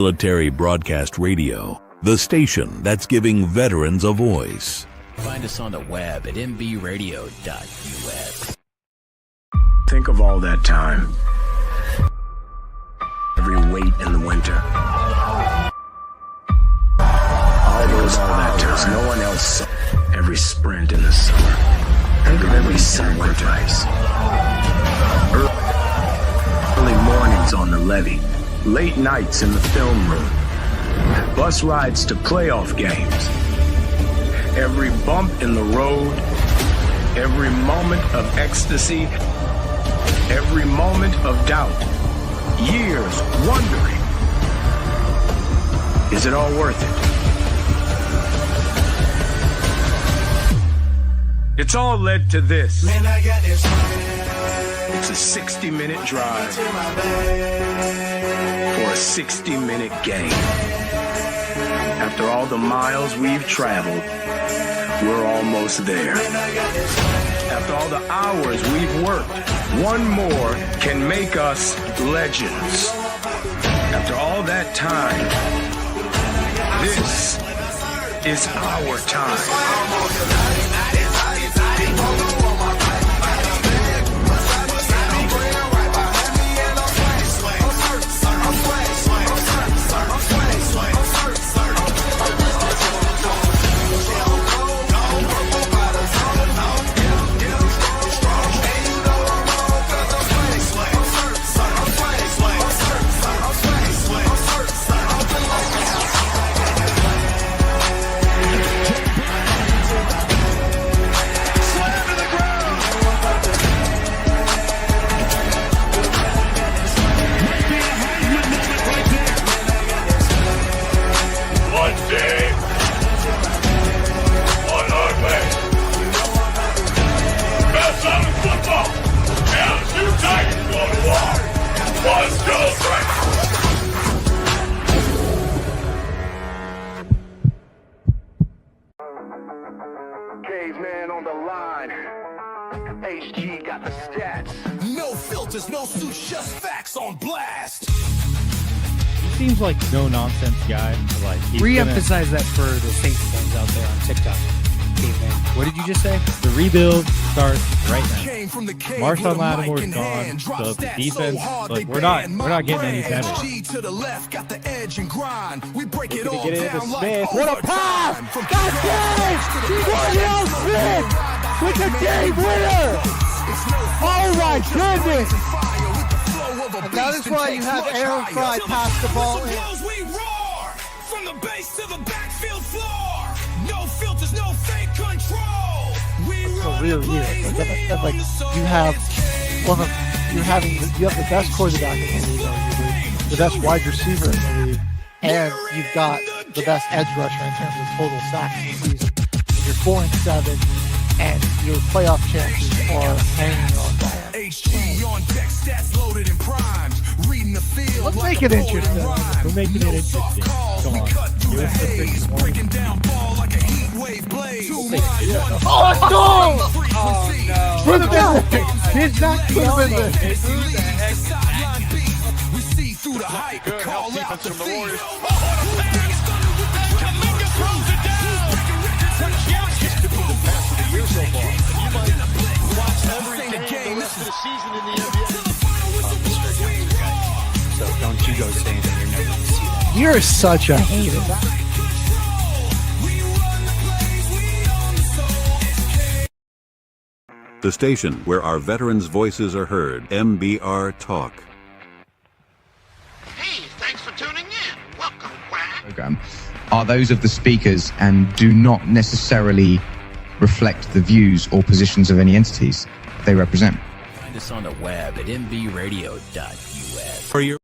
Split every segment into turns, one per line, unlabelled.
Military Broadcast Radio, the station that's giving veterans a voice.
Find us on the web at mbradio.us.
Think of all that time. Every wait in the winter. All that time. No one else saw. Every sprint in the summer. Every sacrifice. Early mornings on the levee. Late nights in the film room. Bus rides to playoff games. Every bump in the road. Every moment of ecstasy. Every moment of doubt. Years wondering, is it all worth it? It's all led to this. Man, I got this. It's a 60-minute drive for a 60-minute game. After all the miles we've traveled, we're almost there. After all the hours we've worked, one more can make us legends. After all that time, this is our time. Caveman on the line. HG got the stats.
No filters, no suits, just facts on blast.
He seems like no nonsense guy. Like
re-emphasize that for the Saints fans out there on TikTok. Caveman. What did you just say?
The rebuild starts right now.
Marshawn
Lattimore's gone, so the defense, like we're not getting any better.
To the left, got the edge and grind. We break it all
Get into
down
Smith.
like
What a pass! That's it! Daniel Smith with the game winner! Oh my goodness!
And that is why you have Aaron Fry pass the ball in.
We roar from the base to the backfield floor. No filters, no fake control. We
So real year. Like you have you have the best quarterback in the league, arguably, the best wide receiver in the league, and you've got the best edge rusher in terms of total sacks in the season. And you're 4-7, and your playoff chances are hanging on by it.
HG on deck, stats loaded and primed. Reading the field.
Let's make it interesting.
We're making it interesting. Come on. Give us the freaking one.
Breaking down ball like a heat wave blade.
Oh, let's go! Oh, no. Put him in there. Did not put him in there.
We see through the hype. Call out the Warriors.
So don't you go saying that you're never going to see that. You're such a hater.
The station where our veterans' voices are heard, MBR Talk.
Hey, thanks for tuning in. Welcome, Quack.
Program are those of the speakers and do not necessarily reflect the views or positions of any entities they represent.
Find us on the web at mbradio.us.
For your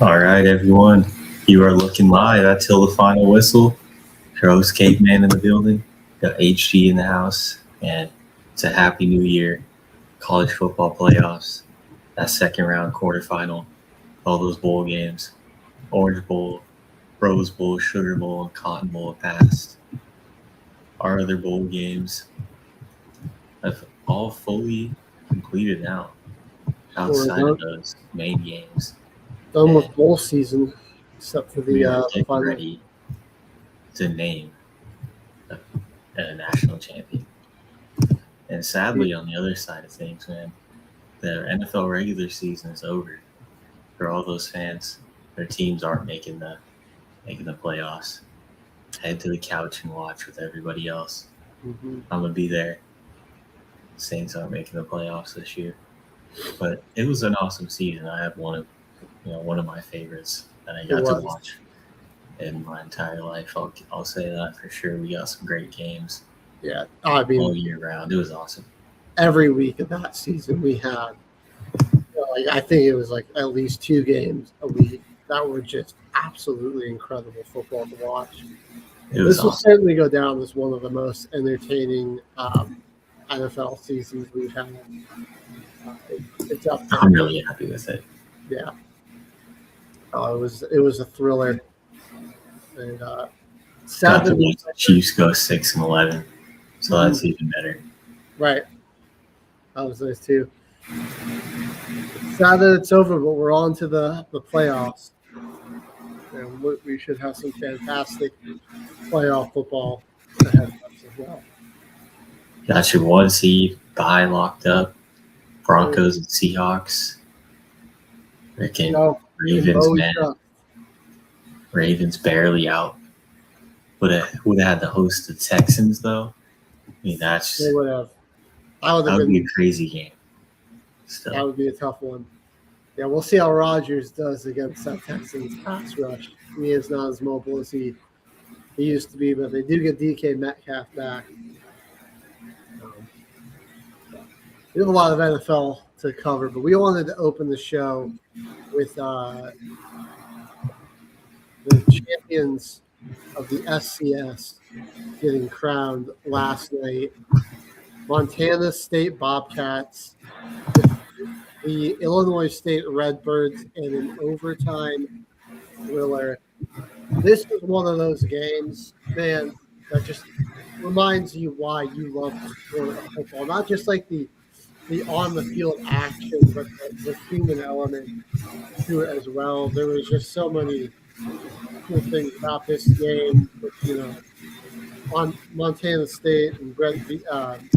All right, everyone. You are looking live at Till the Final Whistle. Your host, Caveman, in the building. Got HG in the house. And it's a happy new year. College football playoffs. That second round quarterfinal. All those bowl games. Orange Bowl, Rose Bowl, Sugar Bowl, and Cotton Bowl passed. Our other bowl games have all fully completed now. Outside of those main games.
Done with bowl season, except for
We are
the
getting
final.
ready to name a national champion. And sadly, on the other side of things, man, the NFL regular season is over for all those fans. Their teams aren't making the playoffs. Head to the couch and watch with everybody else.
Mm-hmm.
I'm gonna be there. Saints aren't making the playoffs this year, but it was an awesome season. I have one of my favorites that I got to watch in my entire life. I'll say that for sure. We got some great games.
Yeah, I mean,
all year round. It was awesome.
Every week of that season, we had, I think it was like at least 2 games a week that were just absolutely incredible football to watch. This will certainly go down as one of the most entertaining NFL seasons we've had. It's up there.
I'm really happy with it.
Yeah. It was a thriller. And
sad to watch the Chiefs go 6-11, so that's even better.
Right. That was nice too. Sad that it's over, but we're on to the playoffs. And we should have some fantastic playoff football ahead of us as well.
Got your 1 seed bye locked up. Broncos and Seahawks. Freaking Ravens, man. Ravens barely out. Would have had to host the Texans though. I mean,
they would have.
That would be a crazy game. Still.
That would be a tough one. Yeah, we'll see how Rodgers does against that Texans pass rush. He is not as mobile as he used to be, but they do get DK Metcalf back. We have a lot of NFL to cover, but we wanted to open the show with the champions of the SCS getting crowned last night. Montana State Bobcats, the Illinois State Redbirds in an overtime thriller. This was one of those games, man, that just reminds you why you love the sport of football. Not just like the on-the-field action, but the human element to it as well. There was just so many cool things about this game. On Montana State and Brett Vegan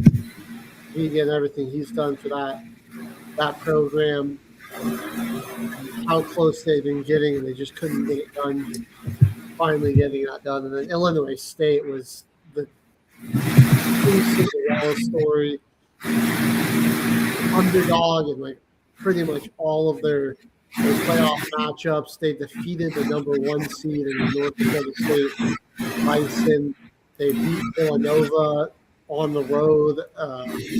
and everything he's done for that program, how close they've been getting, and they just couldn't get it done. Finally getting that done. And then Illinois State was the Cinderella story. Underdog in like pretty much all of their playoff matchups. They defeated the number 1 seed in the North Dakota State Bison. They beat Villanova on the road.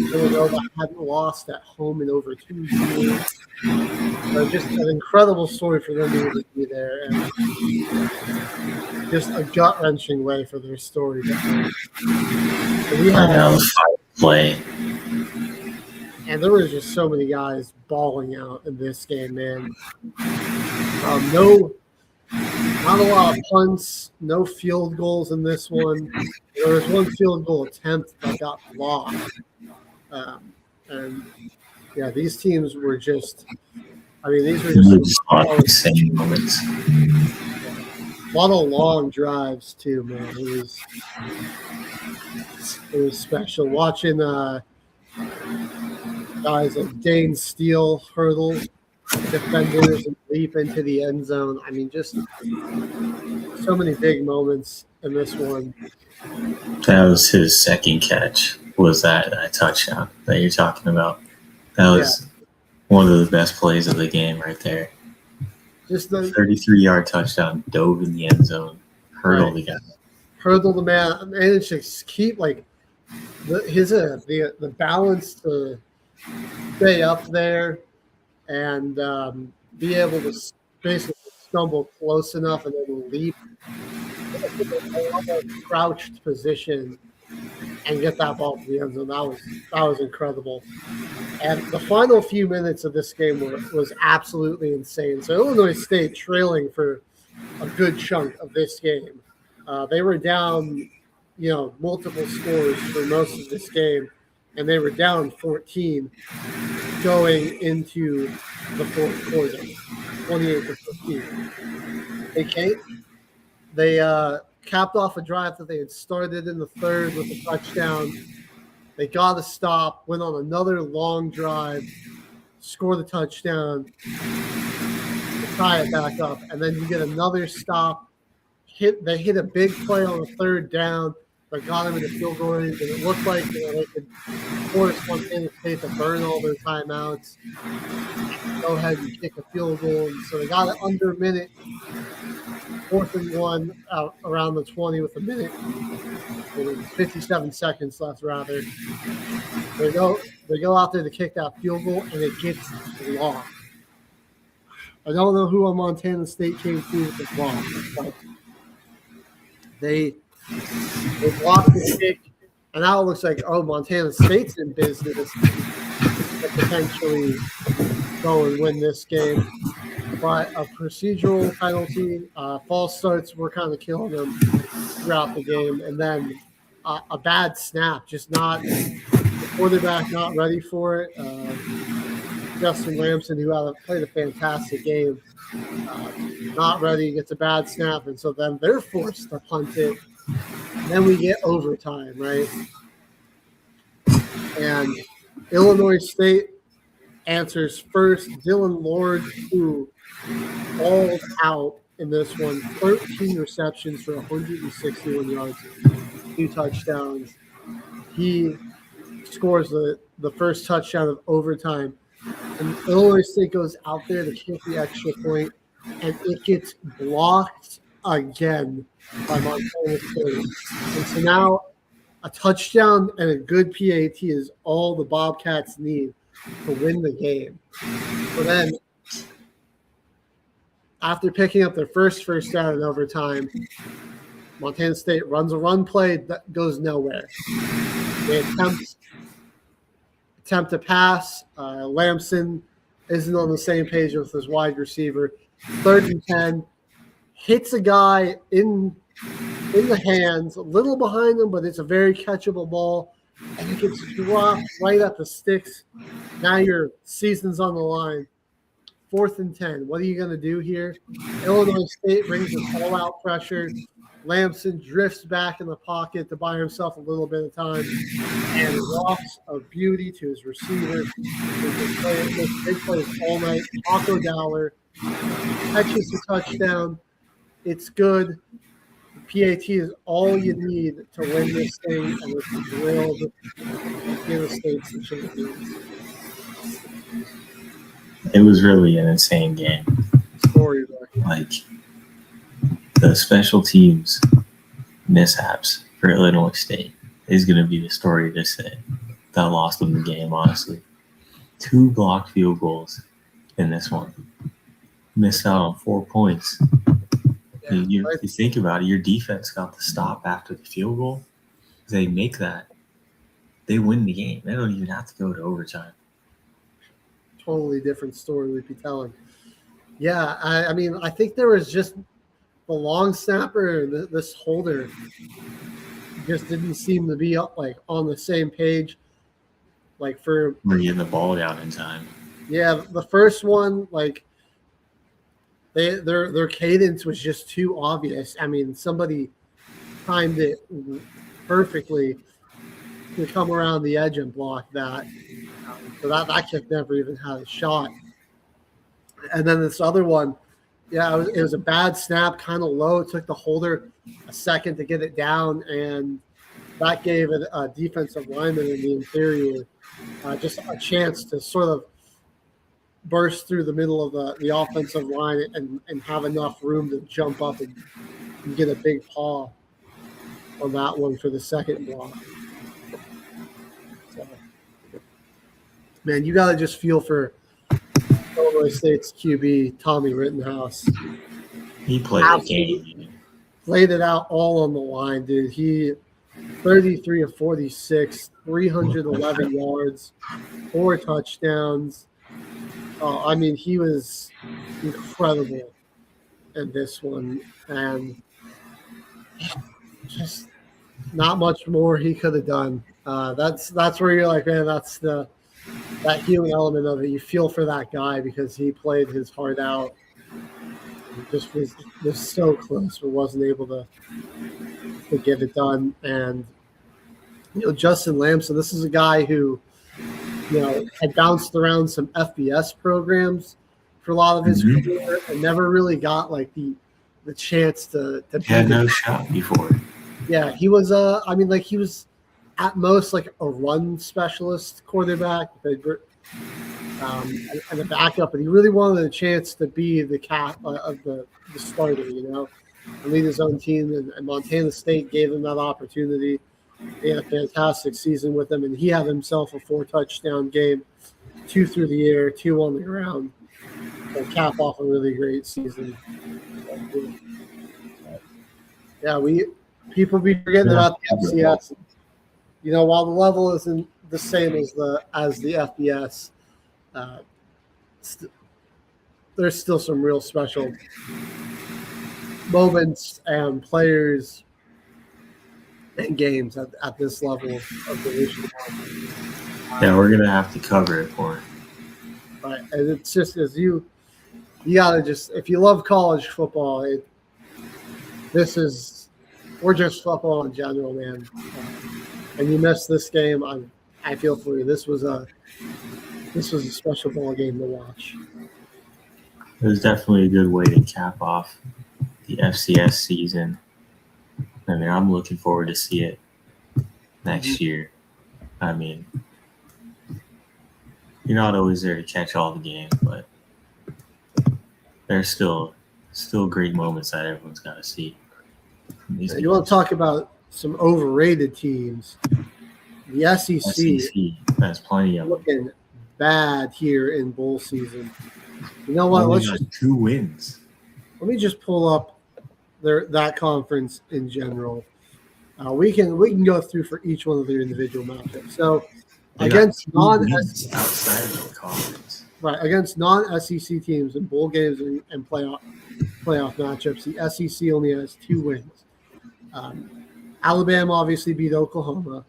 Villanova hadn't lost at home in over 2 years. So just an incredible story for them to be there, and just a gut-wrenching way for their story to end. So we had
play.
And there was just so many guys balling out in this game, man. Not a lot of punts, no field goals in this one. There was 1 field goal attempt that got blocked. And yeah, these teams were just, these were just
insane moments.
A lot of long drives too, man. It was special watching guys like Dane Steele hurdle defenders and leap into the end zone. Just so many big moments in this one.
That was his second catch. Was that touchdown that you're talking about? That was one of the best plays of the game right there.
Just the
33-yard touchdown, dove in the end zone, hurdled the guy.
Hurdle the man, managed to keep the balance to stay up there and be able to basically stumble close enough and then leap a crouched position and get that ball to the end zone. That was incredible. And the final few minutes of this game was absolutely insane. So Illinois State trailing for a good chunk of this game. They were down, multiple scores for most of this game, and they were down 14 going into the fourth quarter. 28-15. They capped off a drive that they had started in the third with a touchdown. They got a stop, went on another long drive, scored a touchdown, to tie it back up, and then you get another stop. They hit a big play on the third down that got them in the field goal range, and it looked like they could force Montana State to burn all their timeouts, go ahead and kick a field goal. And so they got it under a minute, 4th and 1 out around the 20 with a minute, 57 seconds left rather. They go out there to kick that field goal, and it gets blocked. I don't know who on Montana State came through with the block, but they blocked the kick, and now it looks like, Montana State's in business to potentially go and win this game. But a procedural penalty, false starts were kind of killing them throughout the game, and then a bad snap, just not the quarterback not ready for it. Justin Lamson, who played a fantastic game, not ready, gets a bad snap, and so then they're forced to punt it. And then we get overtime, right? And Illinois State answers first. Dylan Lord, who balled out in this one, 13 receptions for 161 yards, 2 touchdowns. He scores the first touchdown of overtime. And Illinois State goes out there to kick the extra point, and it gets blocked again by Montana State. And so now a touchdown and a good PAT is all the Bobcats need to win the game. So then, after picking up their first down in overtime, Montana State runs a run play that goes nowhere. They attempt to pass. Lamson isn't on the same page with his wide receiver. 3rd and 10. Hits a guy in the hands, a little behind him, but it's a very catchable ball. And it gets dropped right at the sticks. Now your season's on the line. 4th and 10. What are you going to do here? Illinois State brings this all-out pressure. Lamson drifts back in the pocket to buy himself a little bit of time and walks a beauty to his receiver. Big plays all night. Taco Dowler catches the touchdown. It's good. The PAT is all you need to win this thing, and it's thrilled to give the State some champions.
It was really an insane game.
Story there.
Like, the special teams mishaps for Illinois State is going to be the story to say that lost them the game, honestly. 2 blocked field goals in this one. Missed out on 4 points. You think about it, your defense got the stop after the field goal. They make that. They win the game. They don't even have to go to overtime.
Totally different story we'd be telling. Yeah, I mean, I think there was just the long snapper, this holder, just didn't seem to be on the same page. We're
getting the ball down in time.
Yeah, the first one, their cadence was just too obvious. I mean, somebody timed it perfectly to come around the edge and block that. So that kick never even had a shot. And then this other one, it was a bad snap, kind of low. It took the holder a second to get it down, and that gave a defensive lineman in the interior just a chance to sort of burst through the middle of the offensive line and have enough room to jump up and get a big paw on that one for the second block. So, man, you got to just feel for Illinois State's QB, Tommy Rittenhouse.
He played the game.
Laid it out all on the line, dude. He 33 of 46, 311 yards, 4 touchdowns. I mean, he was incredible in this one, and just not much more he could have done. That's where you're like, man, that's that healing element of it. You feel for that guy because he played his heart out He just was so close, but wasn't able to get it done. And Justin Lamson, this is a guy who had bounced around some FBS programs for a lot of his career and never really got like the chance to
he had no shot before.
Yeah, he was he was at most like a run specialist quarterback and a backup, but he really wanted a chance to be the cap of the starter, and lead his own team. And Montana State gave him that opportunity. He had a fantastic season with him, and he had himself a 4-touchdown game, 2 through the air, 2 on the ground, to cap off a really great season. Yeah, people be forgetting about the FCS. While the level isn't the same as the FBS, there's still some real special moments and players and games at this level of division.
Yeah, we're gonna have to cover it for it.
Right, and it's just as you gotta just, if you love college football, we're just football in general, man. And you missed this game, I feel for you. This was a special ball game to watch.
It was definitely a good way to cap off the FCS season. I mean, I'm looking forward to see it next year. I mean, you're not always there to catch all the games, but there's still great moments that everyone's got to see.
You want to talk about some overrated teams? The SEC
has plenty of
looking bad here in bowl season. You know what?
Let's just 2 wins.
Let me just pull up that conference in general. We can go through for each one of their individual matchups. So against non-SEC teams in bowl games and playoff matchups, the SEC only has 2 wins. Alabama obviously beat Oklahoma.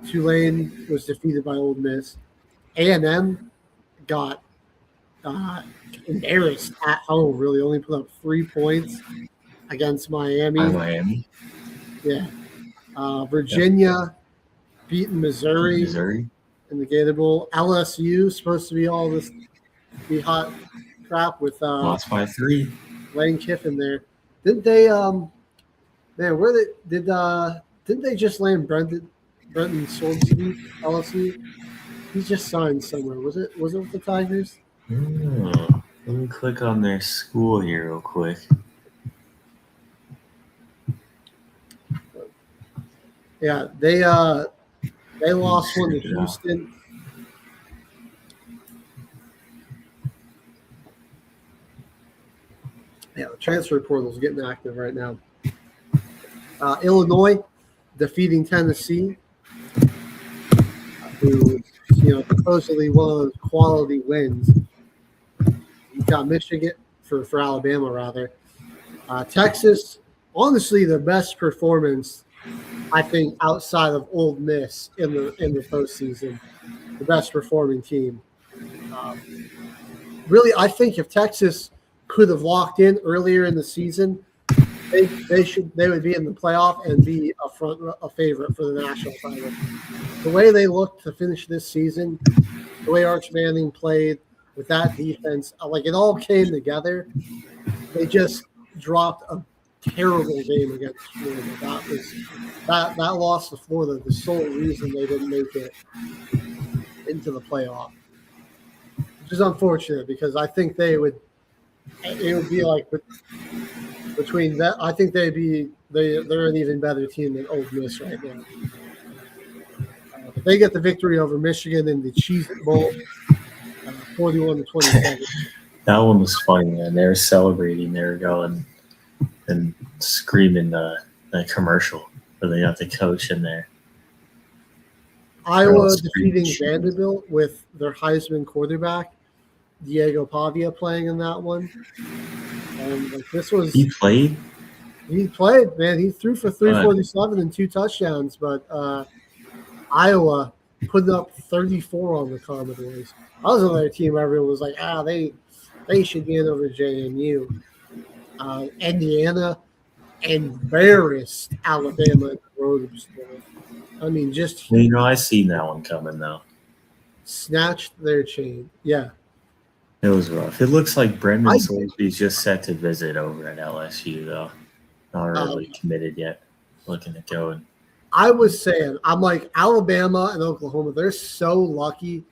Tulane was defeated by Ole Miss. A&M got embarrassed at home, really only put up 3 points against Miami. Yeah. Virginia beating Missouri in the Gator Bowl. LSU supposed to be all this be hot crap with
lost by 3.
Lane Kiffin there. Didn't they didn't they just land Brenton Swordsby, LSU? He just signed somewhere. Was it with the Tigers?
Let me click on their school here real quick.
Yeah, they lost one to Houston. Yeah, the transfer portal is getting active right now. Illinois defeating Tennessee, who supposedly one of those quality wins. You got Michigan for Alabama rather. Texas, honestly, the best performance I think outside of Ole Miss in the postseason, the best performing team. Really, I think if Texas could have locked in earlier in the season, they would be in the playoff and be a favorite for the national title. The way they looked to finish this season, the way Arch Manning played with that defense, like it all came together. They just dropped a terrible game against Florida. That loss to Florida, the sole reason they didn't make it into the playoff, which is unfortunate because I think it would be like between that. I think they're an even better team than Ole Miss right now. They get the victory over Michigan in the Cheez It Bowl, 41-27.
That one was funny, man. They were celebrating. They were going and screaming the commercial where they got the coach in there.
Iowa defeating Vanderbilt with their Heisman quarterback, Diego Pavia, playing in that one. And this was
he played,
man. He threw for 347 and 2 touchdowns, but Iowa put up 34 on the Commodores. That was another team everyone was like, they should get over JMU.
Indiana embarrassed Alabama at the Rose Bowl. I mean, just
I seen that one coming though.
snatched their chain. Yeah.
It was rough. It looks like Brendan Soulsby's just set to visit over at LSU though. Not really committed yet. Looking at going.
I was saying, I'm like, Alabama and Oklahoma, they're so lucky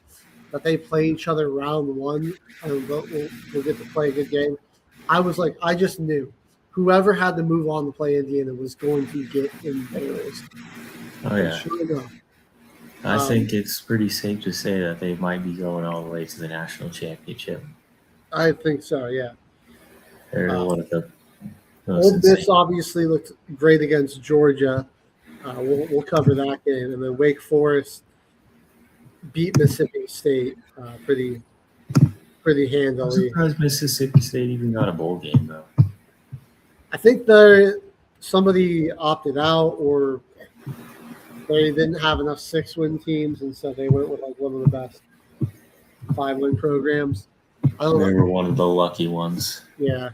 that they play each other round one and we'll get to play a good game. I was like, I just knew whoever had to move on to play Indiana was going to get embarrassed.
Oh, yeah.
Sure enough.
I think it's pretty safe to say that they might be going all the way to the national championship.
I think so, yeah.
They're one of the
Ole Miss obviously looked great against Georgia. We'll cover that game. And then Wake Forest beat Mississippi State pretty handily.
I'm surprised Mississippi State even got a bowl game, though.
I think somebody opted out or they didn't have enough 6-win teams, and so they went with like one of the best 5-win programs.
They were one of the lucky ones.
Yeah.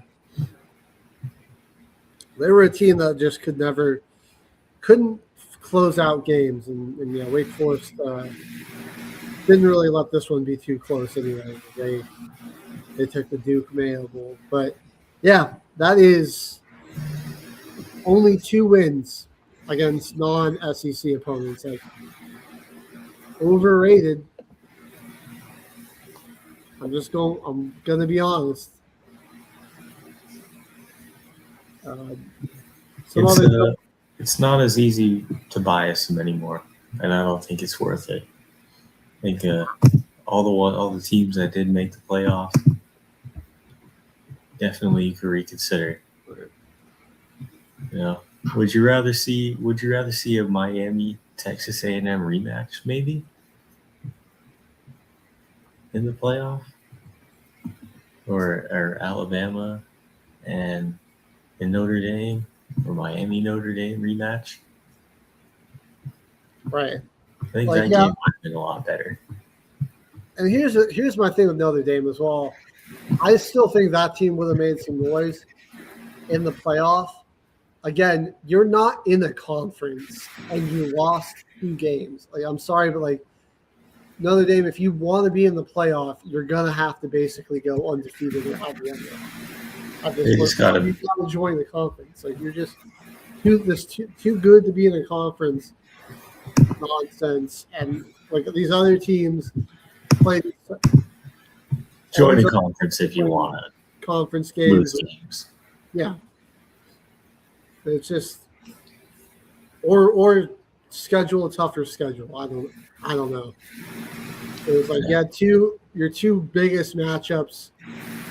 They were a team that just couldn't close out games, and yeah, Wake Forest didn't really let this one be too close anyway. They took the Duke Mayo Bowl, but yeah, that is only 2 wins against non-SEC opponents. Like, overrated. I'm gonna be honest.
It's not as easy to bias them anymore, and I don't think it's worth it. I think all the teams that did make the playoff, definitely you could reconsider. Would you rather see a Miami Texas A&M rematch maybe in the playoff, or Alabama and Notre Dame, or Miami Notre Dame rematch?
Right.
I think that game might have been a lot better.
And here's my thing with Notre Dame as well. I still think that team would have made some noise in the playoff. Again, you're not in a conference and you lost 2 games. Like, I'm sorry, but like Notre Dame, if you want to be in the playoff, you're gonna have to basically go undefeated or have one. You just gotta join the conference. Like, you're just too good to be in a conference nonsense. And like these other teams play.
Join the conference if you want to.
Conference games.
Lose games.
Yeah. It's just or schedule a tougher schedule. I don't know. It was like your 2 biggest matchups,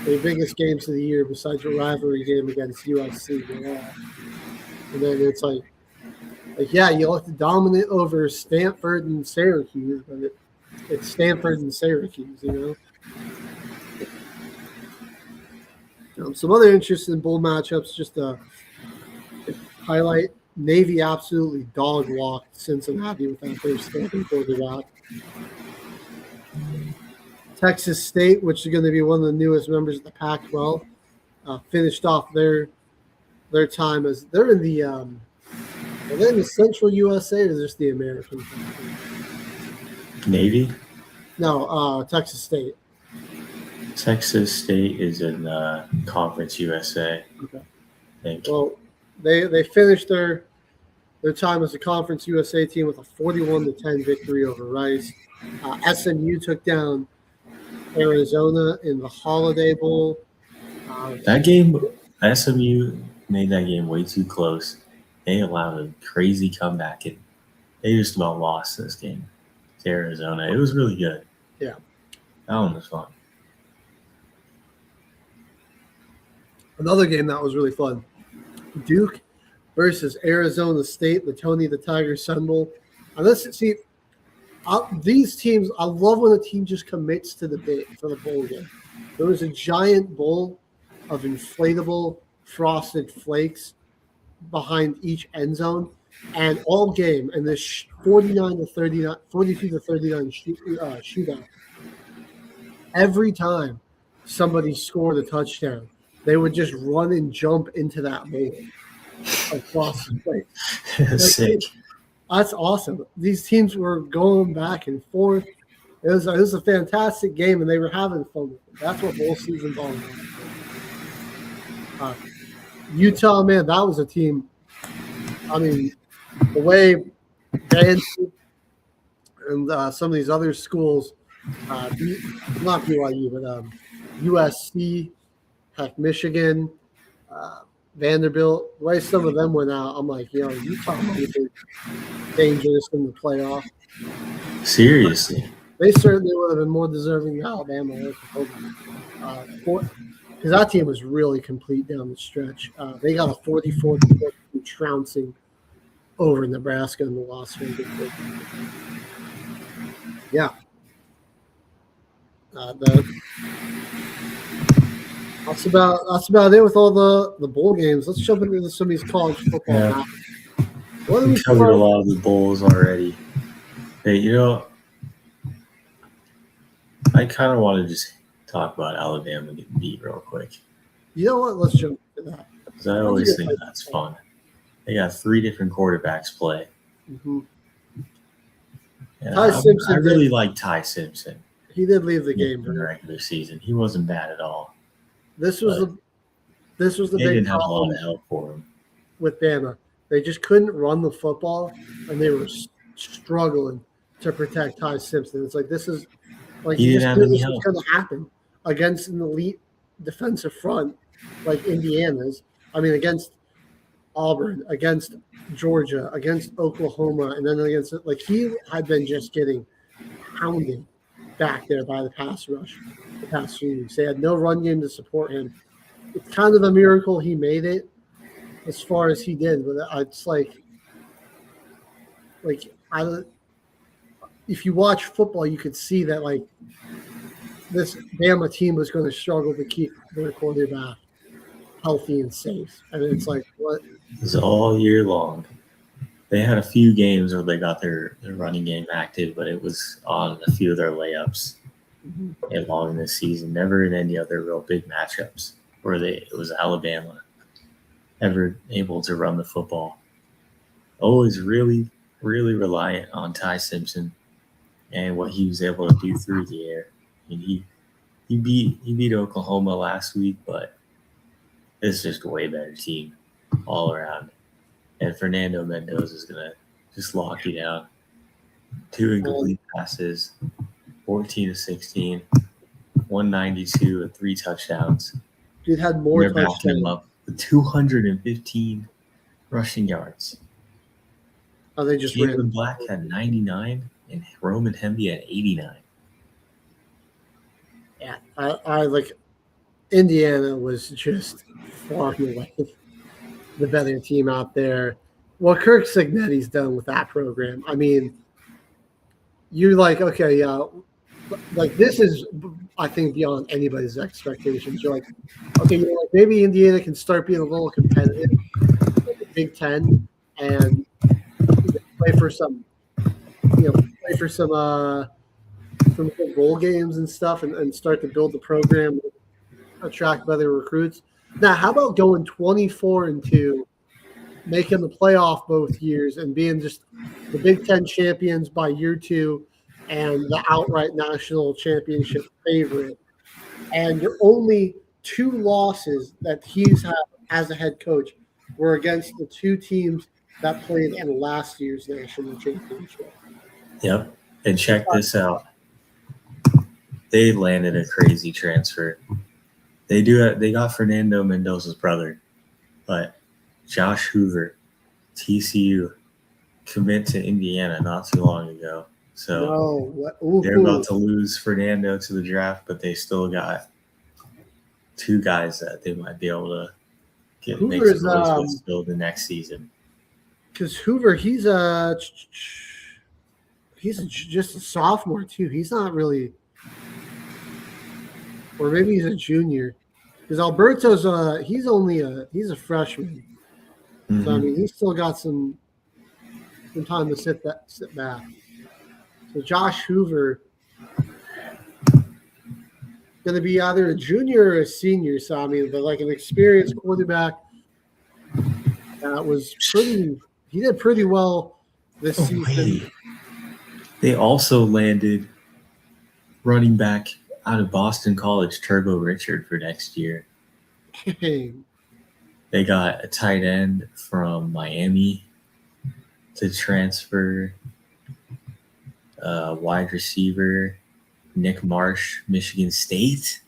the biggest games of the year besides your rivalry game against USC. And then it's like you have to dominate over Stanford and Syracuse, but it's Stanford and Syracuse, Some other interesting bowl matchups, just to highlight. Navy absolutely dog-walked Cincinnati with that first starting quarterback. Texas State, which is going to be one of the newest members of the Pac-12, finished off their time as they're in the are they in the Central USA or just the American Conference?
Navy?
No, Texas State.
Texas State is in Conference USA.
Okay.
I think.
Well, they finished their time as a Conference USA team with a 41-10 victory over Rice. SMU took down Arizona in the Holiday Bowl.
That game, SMU made that game way too close. They allowed a crazy comeback, and they just about lost this game to Arizona. It was really good.
Yeah.
That one was fun.
Another game that was really fun. Duke versus Arizona State, the Tony the Tiger Sun Bowl. And these teams, I love when a team just commits to the bit for the bowl game. There was a giant bowl of inflatable frosted flakes behind each end zone, and all game, and this 42-39 shootout. Every time somebody scored a touchdown, they would just run and jump into that mold across the place.
Sick.
That's awesome. These teams were going back and forth. It was a fantastic game, and they were having fun with it. That's what bowl season's all about. Utah, man, that was a team. I mean, the way Vandy and some of these other schools, not BYU, but USC, heck, Michigan, Vanderbilt, the way some of them went out, I'm like, Utah might be dangerous in the playoff.
Seriously.
They certainly would have been more deserving than Alabama. Because that team was really complete down the stretch. They got a 44-42 trouncing over Nebraska in the Las Vegas. Yeah. That's about it with all the bowl games. Let's jump into some of these college football.
Yeah. We covered a lot of the bowls already. Hey, I kind of want to just talk about Alabama getting beat real quick.
You know what? Let's jump into that.
Because I always think that's fun. They got 3 different quarterbacks play.
Mm-hmm.
And I really like Ty Simpson.
He did leave the game
in the regular season. He wasn't bad at all.
This was the
they
big
didn't have a
problem
lot of help for him
with Bama. They just couldn't run the football, and they were struggling to protect Ty Simpson. It's like this is going to happen against an elite defensive front like Indiana's. I mean, against Auburn, against Georgia, against Oklahoma, and then against he had been just getting pounded back there by the pass rush the past few weeks. They had no run game to support him. It's kind of a miracle he made it as far as he did, but it's if you watch football, you could see that this Bama team was going to struggle to keep their quarterback healthy and safe. And it's what?
It was all year long. They had a few games where they got their running game active, but it was on a few of their layups along this season. Never in any other real big matchups where it was Alabama ever able to run the football. Always really, really reliant on Ty Simpson and what he was able to do through the air. I mean, he beat Oklahoma last week, but it's just a way better team all around. And Fernando Mendoza is going to just lock you down. 2 incomplete passes, 14-16, 192 and 3 touchdowns.
Dude had more
touchdowns. They're backing him up with 215 rushing yards.
Oh, they just
Caveman Black had 99 and Roman Hemby had 89.
Yeah, I Indiana was just far away the better team out there. What Kirk Cignetti's done with that program, I mean, you're okay, yeah, this is, I think, beyond anybody's expectations. You're okay, maybe Indiana can start being a little competitive in the Big Ten and play for some good bowl games and stuff and start to build the program, attract better recruits. Now, how about going 24-2, making the playoff both years and being just the Big Ten champions by year 2 and the outright national championship favorite? And your only 2 losses that he's had as a head coach were against the 2 teams that played in last year's national championship.
Yep. And check this out. They landed a crazy transfer. They got Fernando Mendoza's brother, but Josh Hoover, TCU, commit to Indiana not too long ago. So they're about to lose Fernando to the draft, but they still got 2 guys that they might be able to make some noise with still the next season.
Because Hoover, he's just a sophomore too. He's not really, or maybe he's a junior. Because Alberto's he's a freshman. Mm-hmm. So I mean, he's still got some time to sit back. So Josh Hoover, going to be either a junior or a senior. So, I mean, but like an experienced quarterback that was pretty – he did pretty well this season.
Wait. They also landed running back out of Boston College, Turbo Richard, for next year. They got a tight end from Miami to transfer, wide receiver Nick Marsh, Michigan State.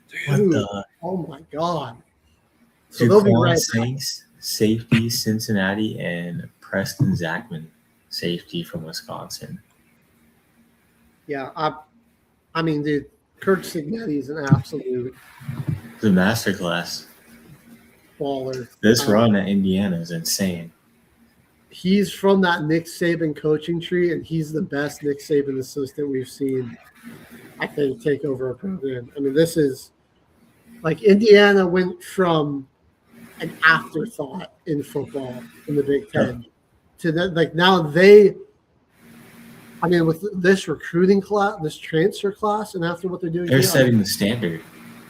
Dude, oh my God! So they'll be right back.
Safety, Cincinnati, and Preston Zachman, safety from Wisconsin.
Yeah, I mean, dude, Kirk Cignetti is an absolute
The masterclass.
baller.
This run at Indiana is insane.
He's from that Nick Saban coaching tree, and he's the best Nick Saban assistant we've seen, I think, take over a program. I mean, this is like Indiana went from an afterthought in football in the Big Ten to that. Like now they, I mean, with this recruiting class, this transfer class, and after what they're doing,
they're setting the standard.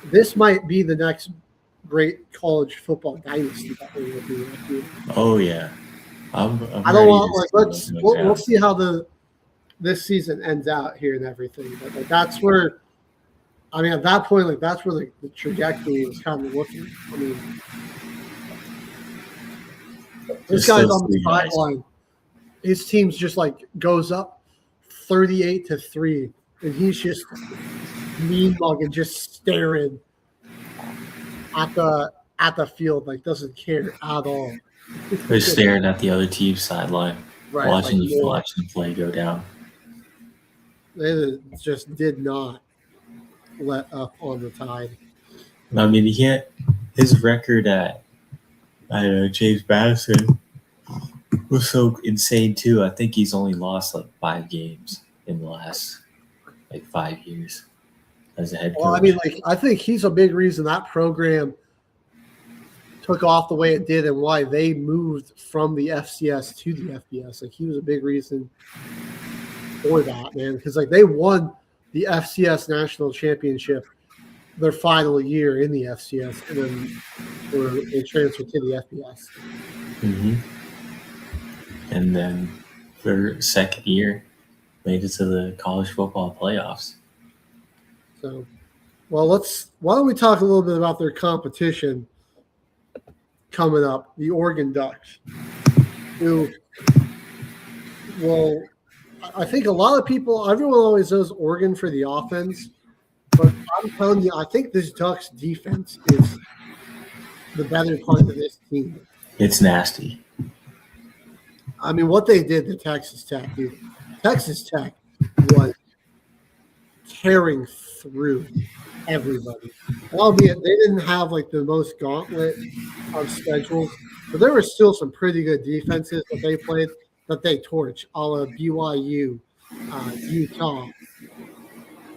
This might be the next great college football dynasty that we're looking at here.
Oh yeah, I
don't want we'll see how this season ends out here and everything. But like that's where, I mean, at that point, like that's where the trajectory is kind of looking. I mean, this guy's on the sideline. His team's just like goes up 38-3, and he's just mean mugging, just staring at the field, like doesn't care at all.
They're staring at the other team's sideline,
right,
watching
like,
the play go down.
They just did not let up on the Tide.
I mean, he can't. His record at James Madison was so insane too. I think he's only lost like 5 games in the last like 5 years as a head coach.
Well, I mean, like I think he's a big reason that program took off the way it did and why they moved from the FCS to the FBS. Like he was a big reason for that, man, because like they won the FCS national championship their final year in the FCS, and then they transferred to the FBS.
Mm-hmm. And then their second year made it to the college football playoffs.
So, well, why don't we talk a little bit about their competition coming up, the Oregon Ducks, who, well, I think a lot of people, everyone always knows Oregon for the offense, but I'm telling you, I think this Ducks defense is the better part of this team.
It's nasty.
I mean, what they did to Texas Tech, dude. Texas Tech was tearing through everybody. Albeit they didn't have like the most gauntlet of schedules, but there were still some pretty good defenses that they played that they torched, a la BYU, Utah,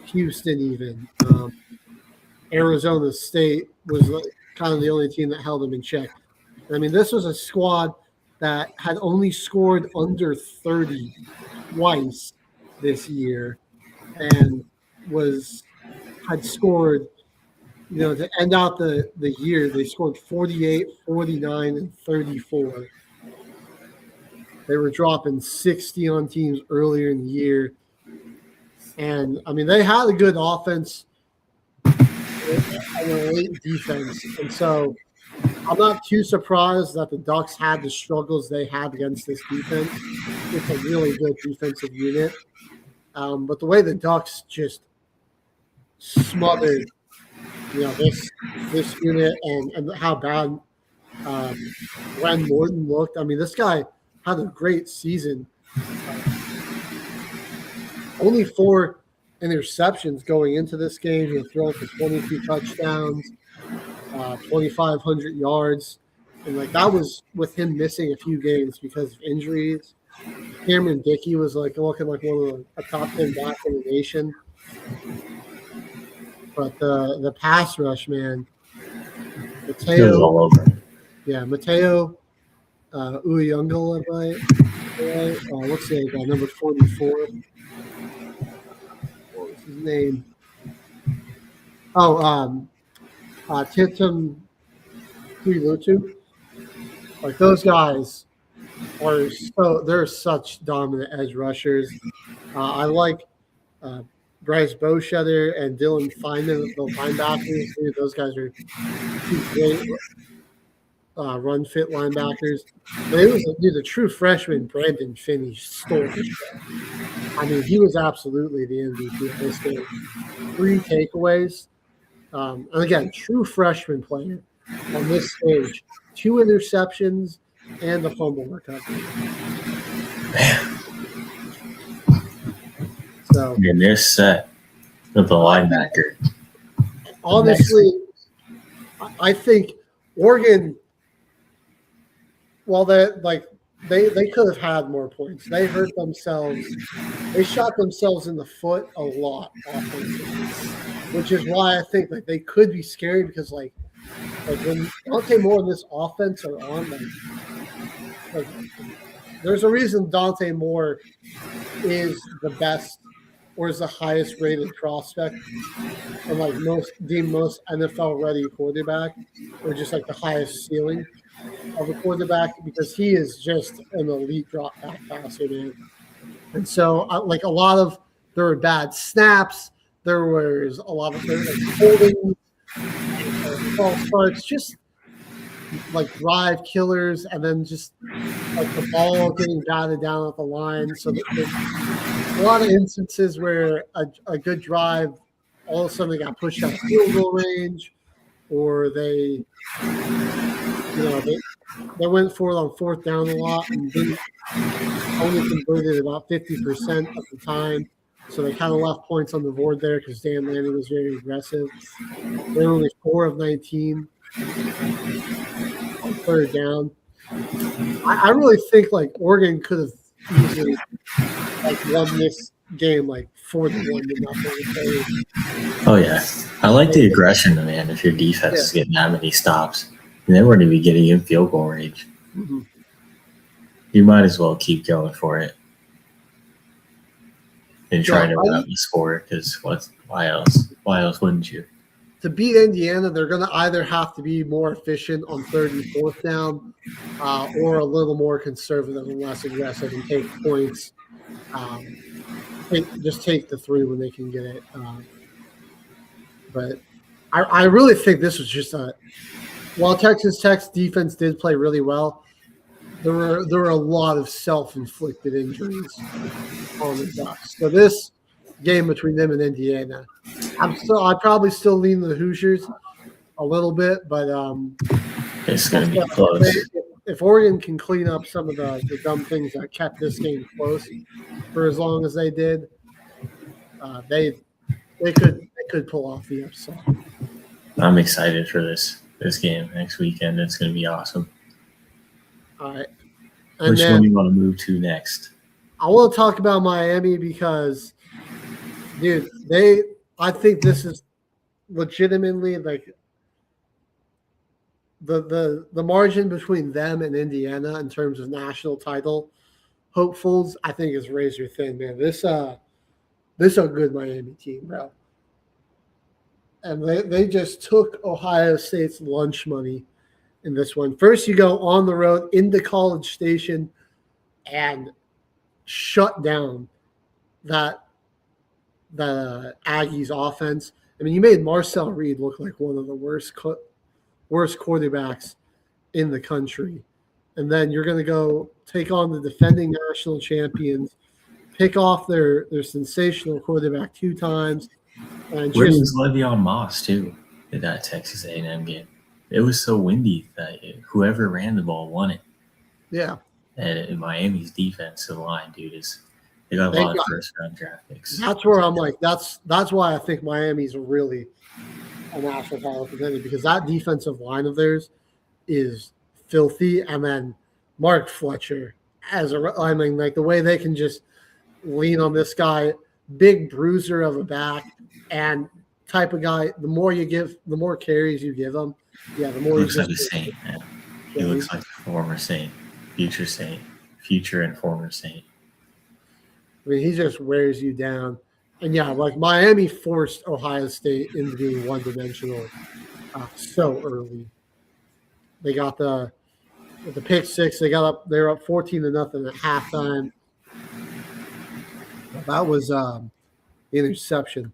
Houston even. Arizona State was kind of the only team that held them in check. I mean, this was a squad that had only scored under 30 twice this year and had scored, to end out the year, they scored 48, 49, and 34. They were dropping 60 on teams earlier in the year. And, I mean, they had a good offense and a elite defense. And so I'm not too surprised that the Ducks had the struggles they had against this defense. It's a really good defensive unit. But the way the Ducks just smothered, this unit and how bad Glenn Morton looked. I mean, this guy had a great season. Only 4 interceptions going into this game. He'll throw for 22 touchdowns, 2,500 yards. And, that was with him missing a few games because of injuries. Cameron Dickey was, looking like one of the top 10 backs in the nation. But the pass rush, man. Mateo.
All over.
Yeah, Mateo Uyunglele, right? What's the other guy? Number 44. What was his name? Titum Lutu. Like those guys they're such dominant edge rushers. I like Bryce Bowshetter and Dylan Feynman, the linebackers. Dude, those guys are two great run fit linebackers. But it was the true freshman Brandon Finney stole the show. I mean, he was absolutely the MVP of this game. 3 takeaways. And again, true freshman player on this stage. 2 interceptions and a fumble recovery. So
And they're set with the linebacker.
Honestly, I think Oregon, well, they could have had more points. They hurt themselves. They shot themselves in the foot a lot offensively, which is why I think like they could be scary because like when Dante Moore and this offense are on, like there's a reason Dante Moore is the best or is the highest rated prospect and like most NFL ready quarterback or just like the highest ceiling of a quarterback because he is just an elite drop back passer, man. And so like a lot of there were bad snaps, there was a lot of holding false starts, just like drive killers, and then just like the ball getting batted down at the line. So there's a lot of instances where a good drive, all of a sudden they got pushed out of field goal range, or they went for it on 4th down a lot and only converted about 50% of the time. So they kind of left points on the board there because Dan Lanning was very aggressive. They were only 4 of 19 on 3rd down. I really think like Oregon could have easily like won this game like 41-0.
Oh yeah, I like the aggression, man. If your defense is getting that many stops, and they weren't even getting in field goal range, you might as well keep going for it and try to run the score. Because why else? Why else wouldn't you?
To beat Indiana, they're going to either have to be more efficient on 3rd and 4th down, or a little more conservative and less aggressive and take points. Just take the 3 when they can get it. But I really think this was just while Texas Tech's defense did play really well, there were a lot of self-inflicted injuries on the Ducks. So this game between them and Indiana, I probably still lean the Hoosiers a little bit, but
it's going to be close.
If Oregon can clean up some of the dumb things that kept this game close for as long as they did, they could pull off the upset.
I'm excited for this game next weekend. It's going to be awesome.
All right.
Which one do you want to move to next?
I want to talk about Miami because, dude, I think this is legitimately like the margin between them and Indiana in terms of national title hopefuls, I think is razor thin, man. This a good Miami team, bro. And they just took Ohio State's lunch money in this one. First, you go on the road into College Station and shut down that Aggies offense. I mean, you made Marcel Reed look like one of the worst quarterbacks in the country. And then you're going to go take on the defending national champions, pick off their sensational quarterback 2 times. And
where was Le'Veon Moss, too, in that Texas A&M game? It was so windy that whoever ran the ball won it.
Yeah.
And Miami's defensive line, dude, they got a lot of first-round draft picks.
That's where I'm like, that's why I think Miami's really a national title contender, because that defensive line of theirs is filthy. And then Mark Fletcher, like the way they can just lean on this guy, big bruiser of a back and type of guy, the more carries you give him, the more
he looks like a saint, man. He looks like a former saint, future and former saint.
I mean, he just wears you down. And yeah, like Miami forced Ohio State into being one-dimensional so early. They got the pick six. They were up 14-0 at halftime. That was interception.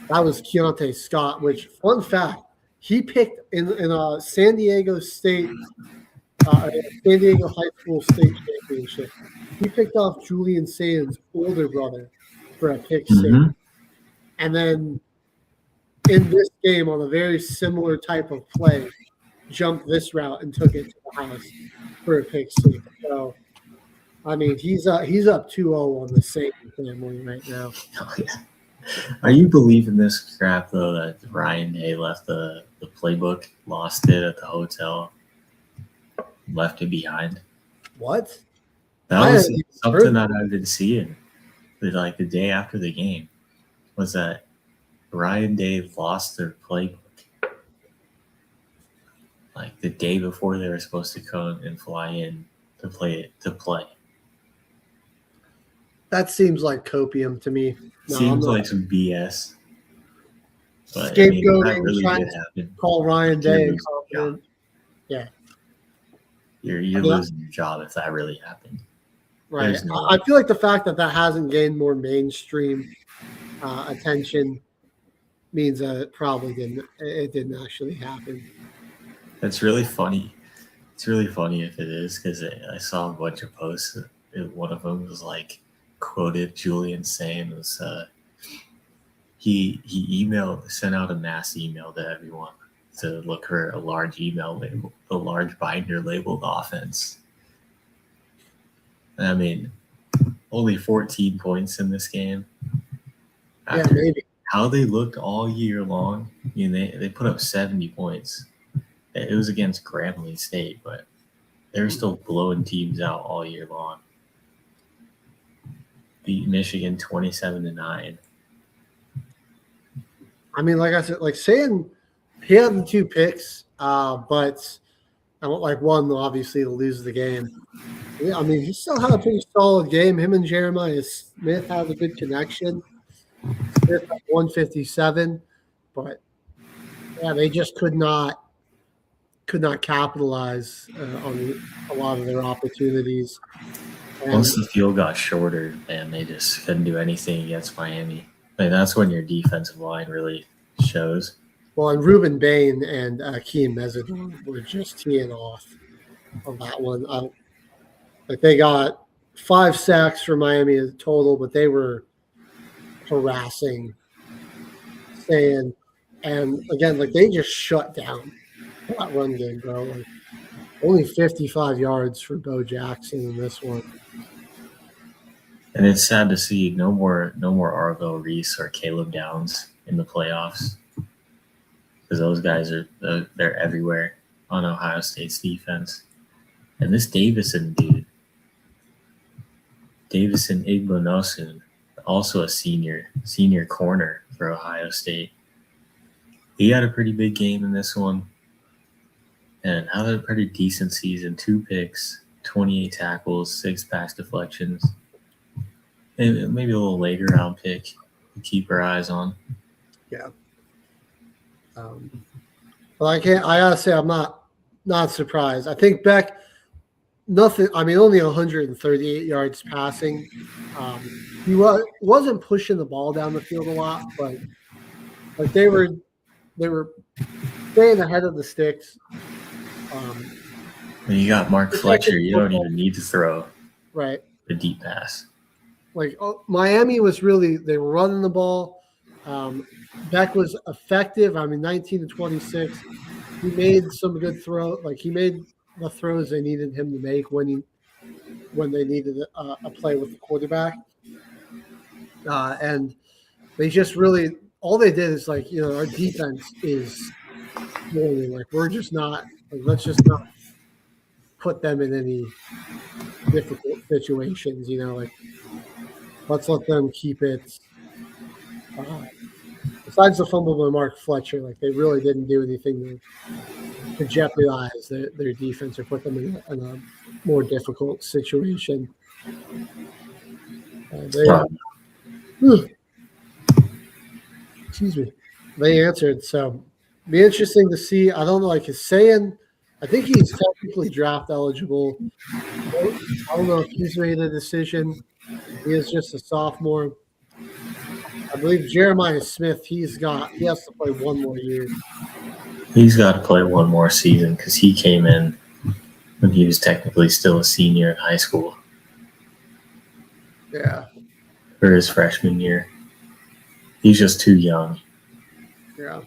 That was Keontae Scott. Which, fun fact, he picked in San Diego State, San Diego High School State Championship. He picked off Julian Saban's older brother for a pick six. And then in this game, on a very similar type of play, jumped this route and took it to the house for a pick six. So, I mean, he's up 2-0 on the Saban family right now.
Oh, yeah. Are you believing this crap, though, that Ryan Day left the playbook, lost it at the hotel, left it behind?
What?
That was something that I've been seeing, like the day after the game, was that Ryan Day lost their playbook. Like the day before they were supposed to come and fly in to play.
That seems like copium to me. No,
seems like some BS. But
Scapegoating,
that really
trying
did happen.
Call Ryan Day incompetent. Yeah.
You're losing your job if that really happened.
Right. I feel like the fact that hasn't gained more mainstream attention means that it probably didn't actually happen.
It's really funny. It's really funny if it is, because I saw a bunch of posts. One of them was like quoted Julian saying was he sent out a mass email to everyone to look for a large email label, a large binder labeled offense. I mean, only 14 points in this game.
Yeah, maybe.
How they looked all year long. I mean, they put up 70 points. It was against Grambling State, but they were still blowing teams out all year long. Beat Michigan 27-9.
I mean, like I said, like saying he had the 2 picks, but I want like one obviously to lose the game. Yeah, I mean, he still had a pretty solid game. Him and Jeremiah Smith had a good connection. Smith at 157, but yeah, they just could not capitalize on a lot of their opportunities. And
once the field got shorter, man, they just couldn't do anything against Miami. Like, that's when your defensive line really shows.
Well, and Ruben Bain and Akeem Mesidor were just teeing off on that one. Like they got 5 sacks for Miami as a total, but they were harassing, and again, like they just shut down that run game, bro. Like only 55 yards for Bo Jackson in this one.
And it's sad to see no more Arvo Reese or Caleb Downs in the playoffs, because those guys they're everywhere on Ohio State's defense. And this Davison Igbonosun, also a senior corner for Ohio State. He had a pretty big game in this one and had a pretty decent season. 2 picks, 28 tackles, 6 pass deflections. And maybe a little later round pick to keep our eyes on.
Yeah. Well, I gotta say I'm not surprised. I think Beck, only 138 yards passing. He wasn't pushing the ball down the field a lot, but like they were staying ahead of the sticks.
When you got Mark Fletcher, you don't even need to throw
right
the deep pass.
Like Miami they were running the ball. Beck was effective. 19 to 26. He made some good throw. Like he made the throws they needed him to make when they needed a play with the quarterback. And they just really all they did is our defense is really we're just not let's just not put them in any difficult situations. Let's let them keep it. Besides the fumble by Mark Fletcher, they really didn't do anything to jeopardize their defense or put them in a more difficult situation. excuse me, they answered. So be interesting to see. I don't know, like he's saying, I think he's technically draft eligible. I don't know if he's made a decision. He is just a sophomore. I believe Jeremiah Smith, he has to play one more year.
He's got to play one more season because he came in when he was technically still a senior in high school.
Yeah.
For his freshman year. He's just too young.
Yeah.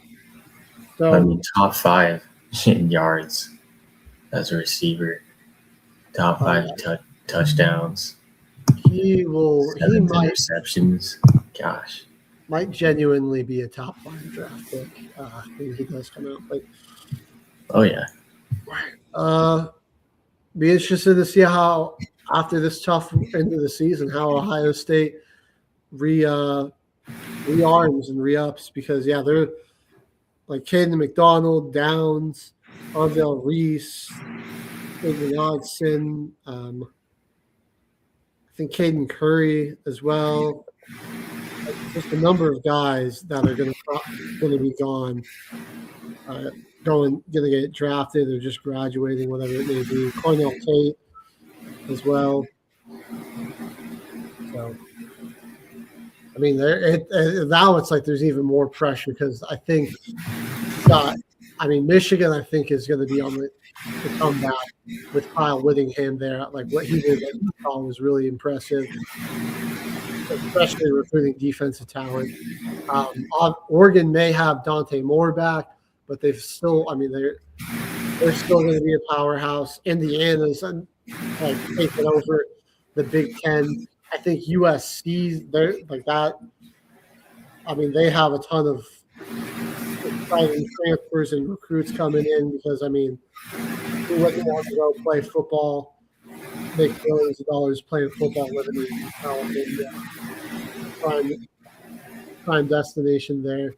So,
I mean, top 5 in yards as a receiver. Top 5 touchdowns.
He might
interceptions. Gosh.
Might genuinely be a top 5 draft pick when he does come out. But
oh yeah.
Be interested to see how after this tough end of the season, how Ohio State rearms and re-ups, because they're like Caden McDonald, Downs, Arvell Reese, David Hodgson, I think Caden Curry as well. Just a number of guys that are going to be gone, going to get drafted or just graduating, whatever it may be. Cornell Tate as well. So, I mean, now it's like there's even more pressure because I think Michigan, I think, is going to be on the comeback with Kyle Whittingham there. Like what he did at Utah was really impressive, especially recruiting defensive talent. Oregon may have Dante Moore back, but they're still going to be a powerhouse. Indiana's taking over the Big Ten. I think USC, they're like that. I mean, they have a ton of exciting transfers and recruits coming in because, I mean, who wouldn't want to go play football, make millions of dollars playing football, living in California, prime destination there.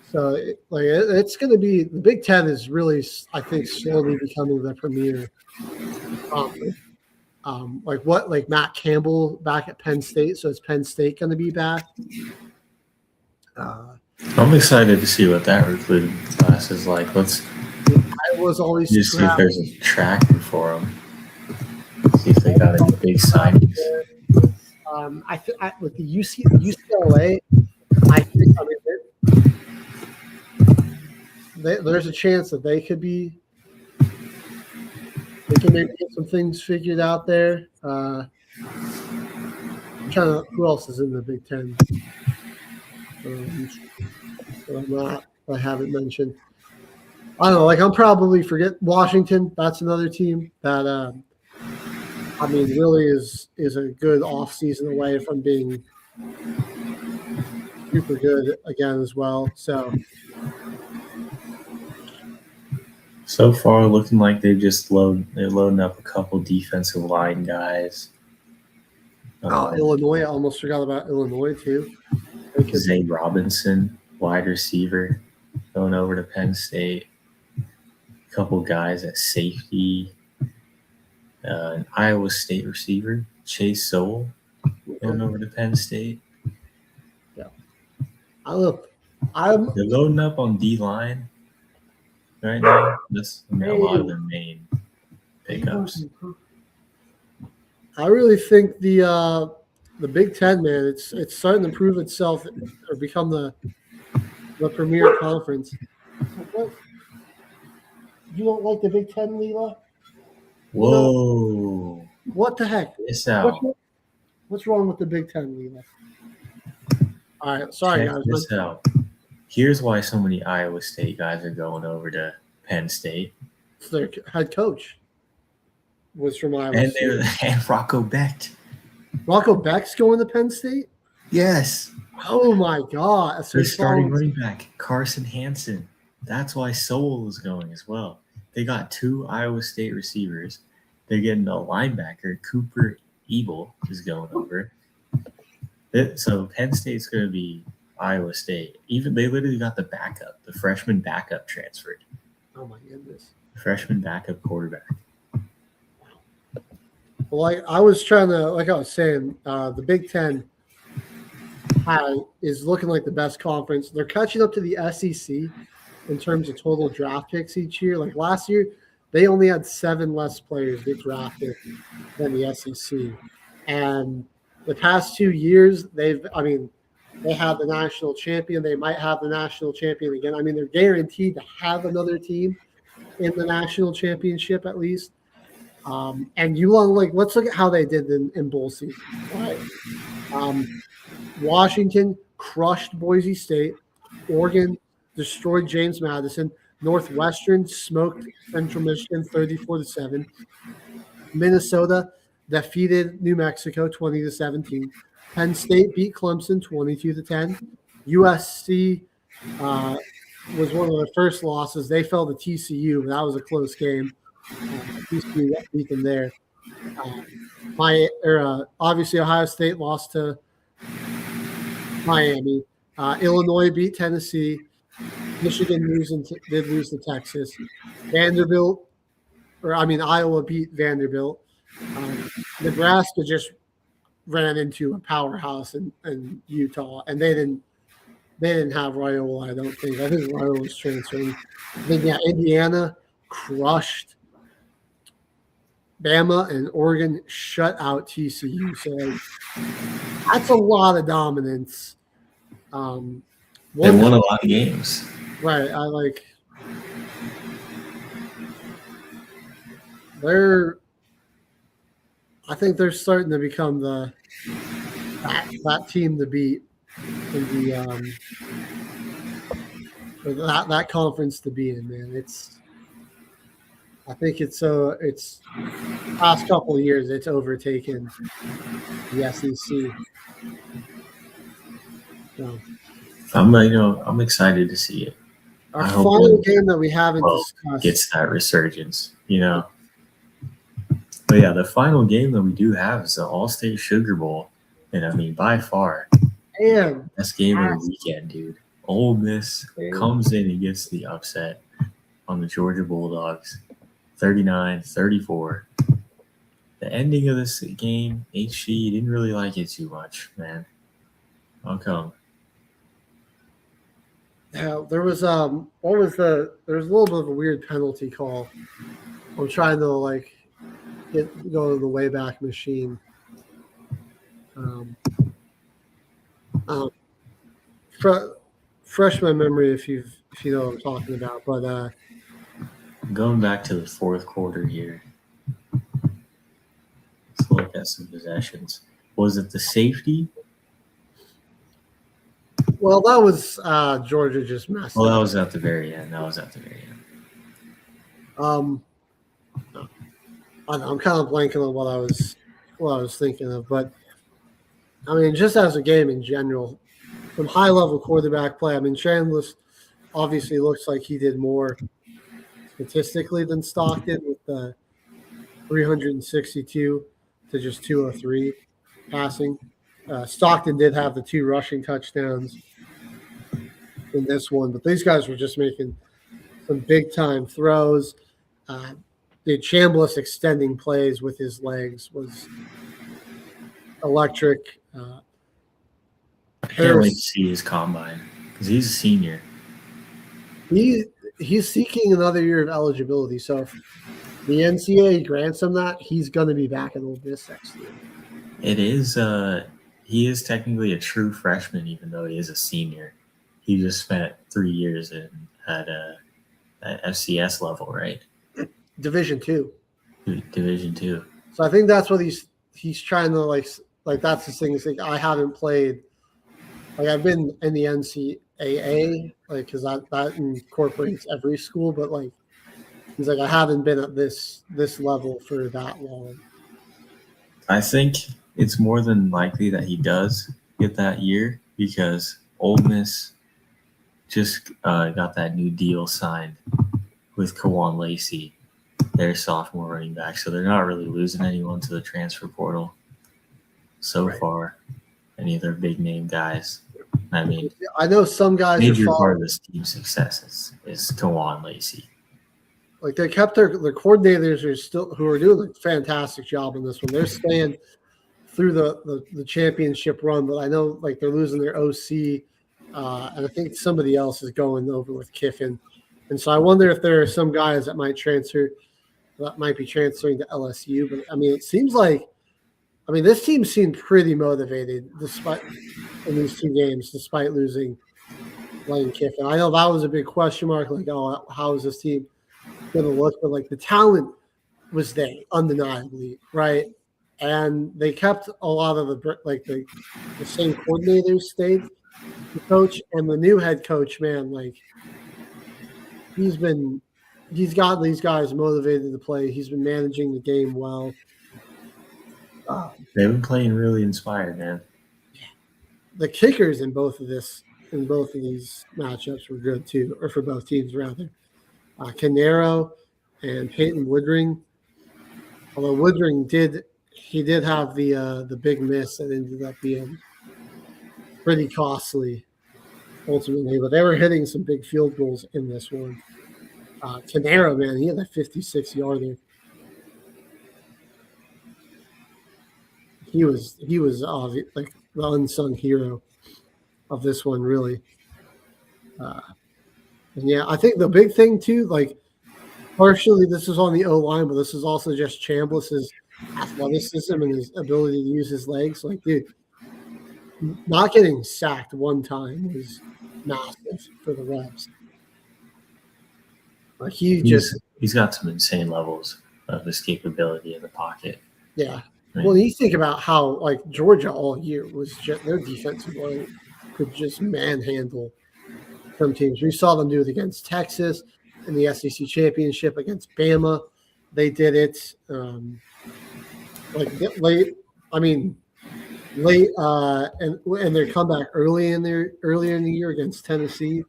So it's going to be, the Big Ten is really, I think, slowly becoming the premier conference. Like Matt Campbell back at Penn State. So is Penn State going to be back?
I'm excited to see what that recruiting class is like.
I was always
just see if there's a track for them. See if they got any big signings.
With the UCLA, I think there's a chance that they can maybe get some things figured out there. Who else is in the Big Ten? I haven't mentioned. I don't know. Like I'm probably forget Washington. That's another team that really is a good off season away from being super good again as well.
So far, looking like they're loading up a couple defensive line guys.
Illinois. I almost forgot about Illinois too.
Zay Robinson, wide receiver, going over to Penn State. A couple guys at safety. An Iowa State receiver, Chase Sowell, going over to Penn State.
Yeah.
They're loading up on D-line right now. That's a lot of their main pickups.
I really think the Big Ten, man, it's starting to prove itself or become the premier conference. What? You don't like the Big Ten, Leela?
Whoa!
What the heck?
This out.
What's wrong with the Big Ten, Leela? All right, sorry guys.
This out. Here's why so many Iowa State guys are going over to Penn State.
Their head coach was from Iowa State.
And Rocco Becht.
Rocco Becht's going to Penn State?
Yes.
Oh, my God.
They're starting running back, Carson Hansen. That's why Sowell is going as well. They got 2 Iowa State receivers. They're getting a linebacker, Cooper Ebel, is going over. So Penn State's going to be Iowa State. Even they literally got the backup, the freshman backup transferred.
Oh, my goodness.
Freshman backup quarterback.
Well, I was trying to, like I was saying, the Big Ten, is looking like the best conference. They're catching up to the SEC in terms of total draft picks each year. Like last year, they only had 7 less players get drafted than the SEC. And the past 2 years, they had the national champion. They might have the national champion again. I mean, they're guaranteed to have another team in the national championship at least. And you want let's look at how they did in bowl season. Right? Washington crushed Boise State. Oregon destroyed James Madison. Northwestern smoked Central Michigan 34-7. Minnesota defeated New Mexico 20-17. Penn State beat Clemson 22-10. USC was one of the first losses. They fell to TCU, but that was a close game. TCU beat them there. Obviously, Ohio State lost to Miami. Illinois beat Tennessee. Michigan did lose to Texas. Iowa beat Vanderbilt. Nebraska just ran into a powerhouse in Utah, and they didn't have Raiola, I don't think. I think Raiola was transferring. Then Indiana crushed Bama, and Oregon shut out TCU. So that's a lot of dominance.
They won a lot of games.
Right. I think they're starting to become that team to beat in that conference to be in, man. I think it's past couple of years it's overtaken the SEC. So,
I'm excited to see it.
Our final game that we haven't discussed
gets that resurgence, But yeah, the final game that we do have is the All-State Sugar Bowl, and by far, best game of the weekend, dude. Ole Miss comes in and gets the upset on the Georgia Bulldogs, 39-34. The ending of this game, HG didn't really like it too much, man. How come?
Yeah, there was there was a little bit of a weird penalty call. I'm trying to go to the Wayback Machine. Fresh my memory if you know what I'm talking about, but
going back to the fourth quarter here. Let's look at some possessions. Was it the safety?
Well, that was Georgia just messed up.
That was at the very end.
I'm kind of blanking on what I was thinking of, but just as a game in general, some high level quarterback play. Chandler obviously looks like he did more statistically than Stockton with the 362 to just 203 passing. Stockton did have the 2 rushing touchdowns in this one, but these guys were just making some big time throws. The Chambliss extending plays with his legs was electric.
I can't wait to see his combine because he's a senior.
He's seeking another year of eligibility, so if the NCAA grants him that, he's going to be back at Ole Miss next year.
It is. He is technically a true freshman, even though he is a senior. He just spent 3 years at FCS level, right?
Division II.
Division II.
So I think that's what he's trying to like. That's the thing. Is I haven't played. I've been in the NCAA, because that incorporates every school, but he's I haven't been at this level for that long.
I think it's more than likely that he does get that year because Ole Miss just got that new deal signed with Kawan Lacey, their sophomore running back. So they're not really losing anyone to the transfer portal so far, any of their big name guys.
I know some guys
major part of this team's success is Kawan Lacey.
They kept their coordinators who are doing a fantastic job in this one. They're staying through the championship run, but I know like they're losing their OC, and I think somebody else is going over with Kiffin, and so I wonder if there are some guys that might be transferring to LSU. But I mean, it seems like, I mean, this team seemed pretty motivated despite in these 2 games, despite losing Lane Kiffin. I know that was a big question mark, like, oh, how is this team going to look? But like the talent was there, undeniably, right? And they kept a lot of the same coordinators stayed. The coach and the new head coach, man, like he's got these guys motivated to play. He's been managing the game well.
They've been playing really inspired, man.
The kickers in both of these matchups were good too, or for both teams rather. Canero and Peyton Woodring. Although Woodring did have the big miss that ended up being pretty costly ultimately, but they were hitting some big field goals in this one. Canero, man, he had a 56-yarder. He was like the unsung hero of this one, really. And yeah, I think the big thing too, like partially this is on the O-line, but this is also just Chambliss's athleticism and his ability to use his legs. Like, dude, not getting sacked one time was massive for the Rebs. Like he's
got some insane levels of escapability in the pocket.
Yeah.
Right.
Well, you think about how like Georgia all year was just their defensive line could just manhandle some teams. We saw them do it against Texas in the SEC championship, against Bama. They did it late, and their comeback earlier in the year against Tennessee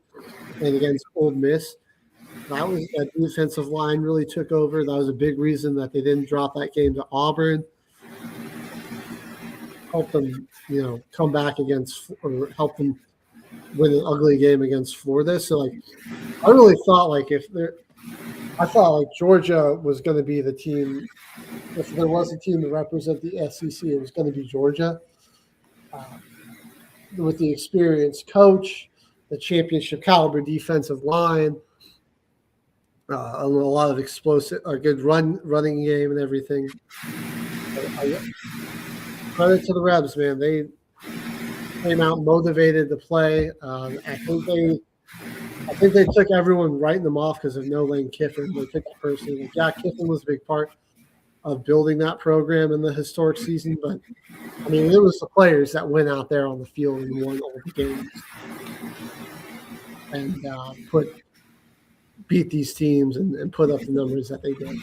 and against Ole Miss. That defensive line really took over. That was a big reason that they didn't drop that game to Auburn. Help them, come back or help them win an ugly game against Florida. So, like, I really thought, like, Georgia was going to be the team. If there was a team to represent the SEC, it was going to be Georgia. With the experienced coach, the championship caliber defensive line, a lot of explosive, a good running game and everything. Credit to the Rebs, man. They came out motivated to play. I think they took everyone writing them off because of no Lane Kiffin. They took it personally. Like, yeah, Kiffin was a big part of building that program in the historic season, but I mean, it was the players that went out there on the field and won all the games and beat these teams and put up the numbers that they did.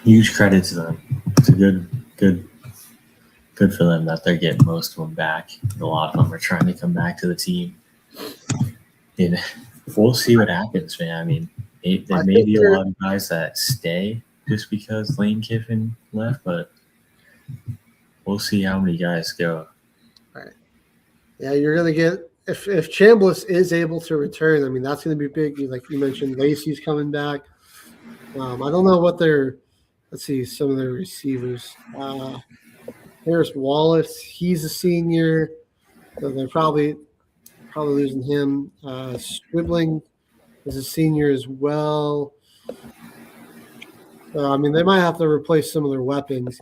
Huge credit to them. It's a good for them that they're getting most of them back. A lot of them are trying to come back to the team. And we'll see what happens, man. I mean, there may be a lot of guys that stay just because Lane Kiffin left, but we'll see how many guys go.
All right. Yeah, you're going to get – if Chambliss is able to return, I mean, that's going to be big. Like you mentioned, Lacey's coming back. I don't know what their – let's see, some of their receivers. Harris Wallace, he's a senior, so they're probably losing him. Scribbling is a senior as well. I mean, they might have to replace some of their weapons.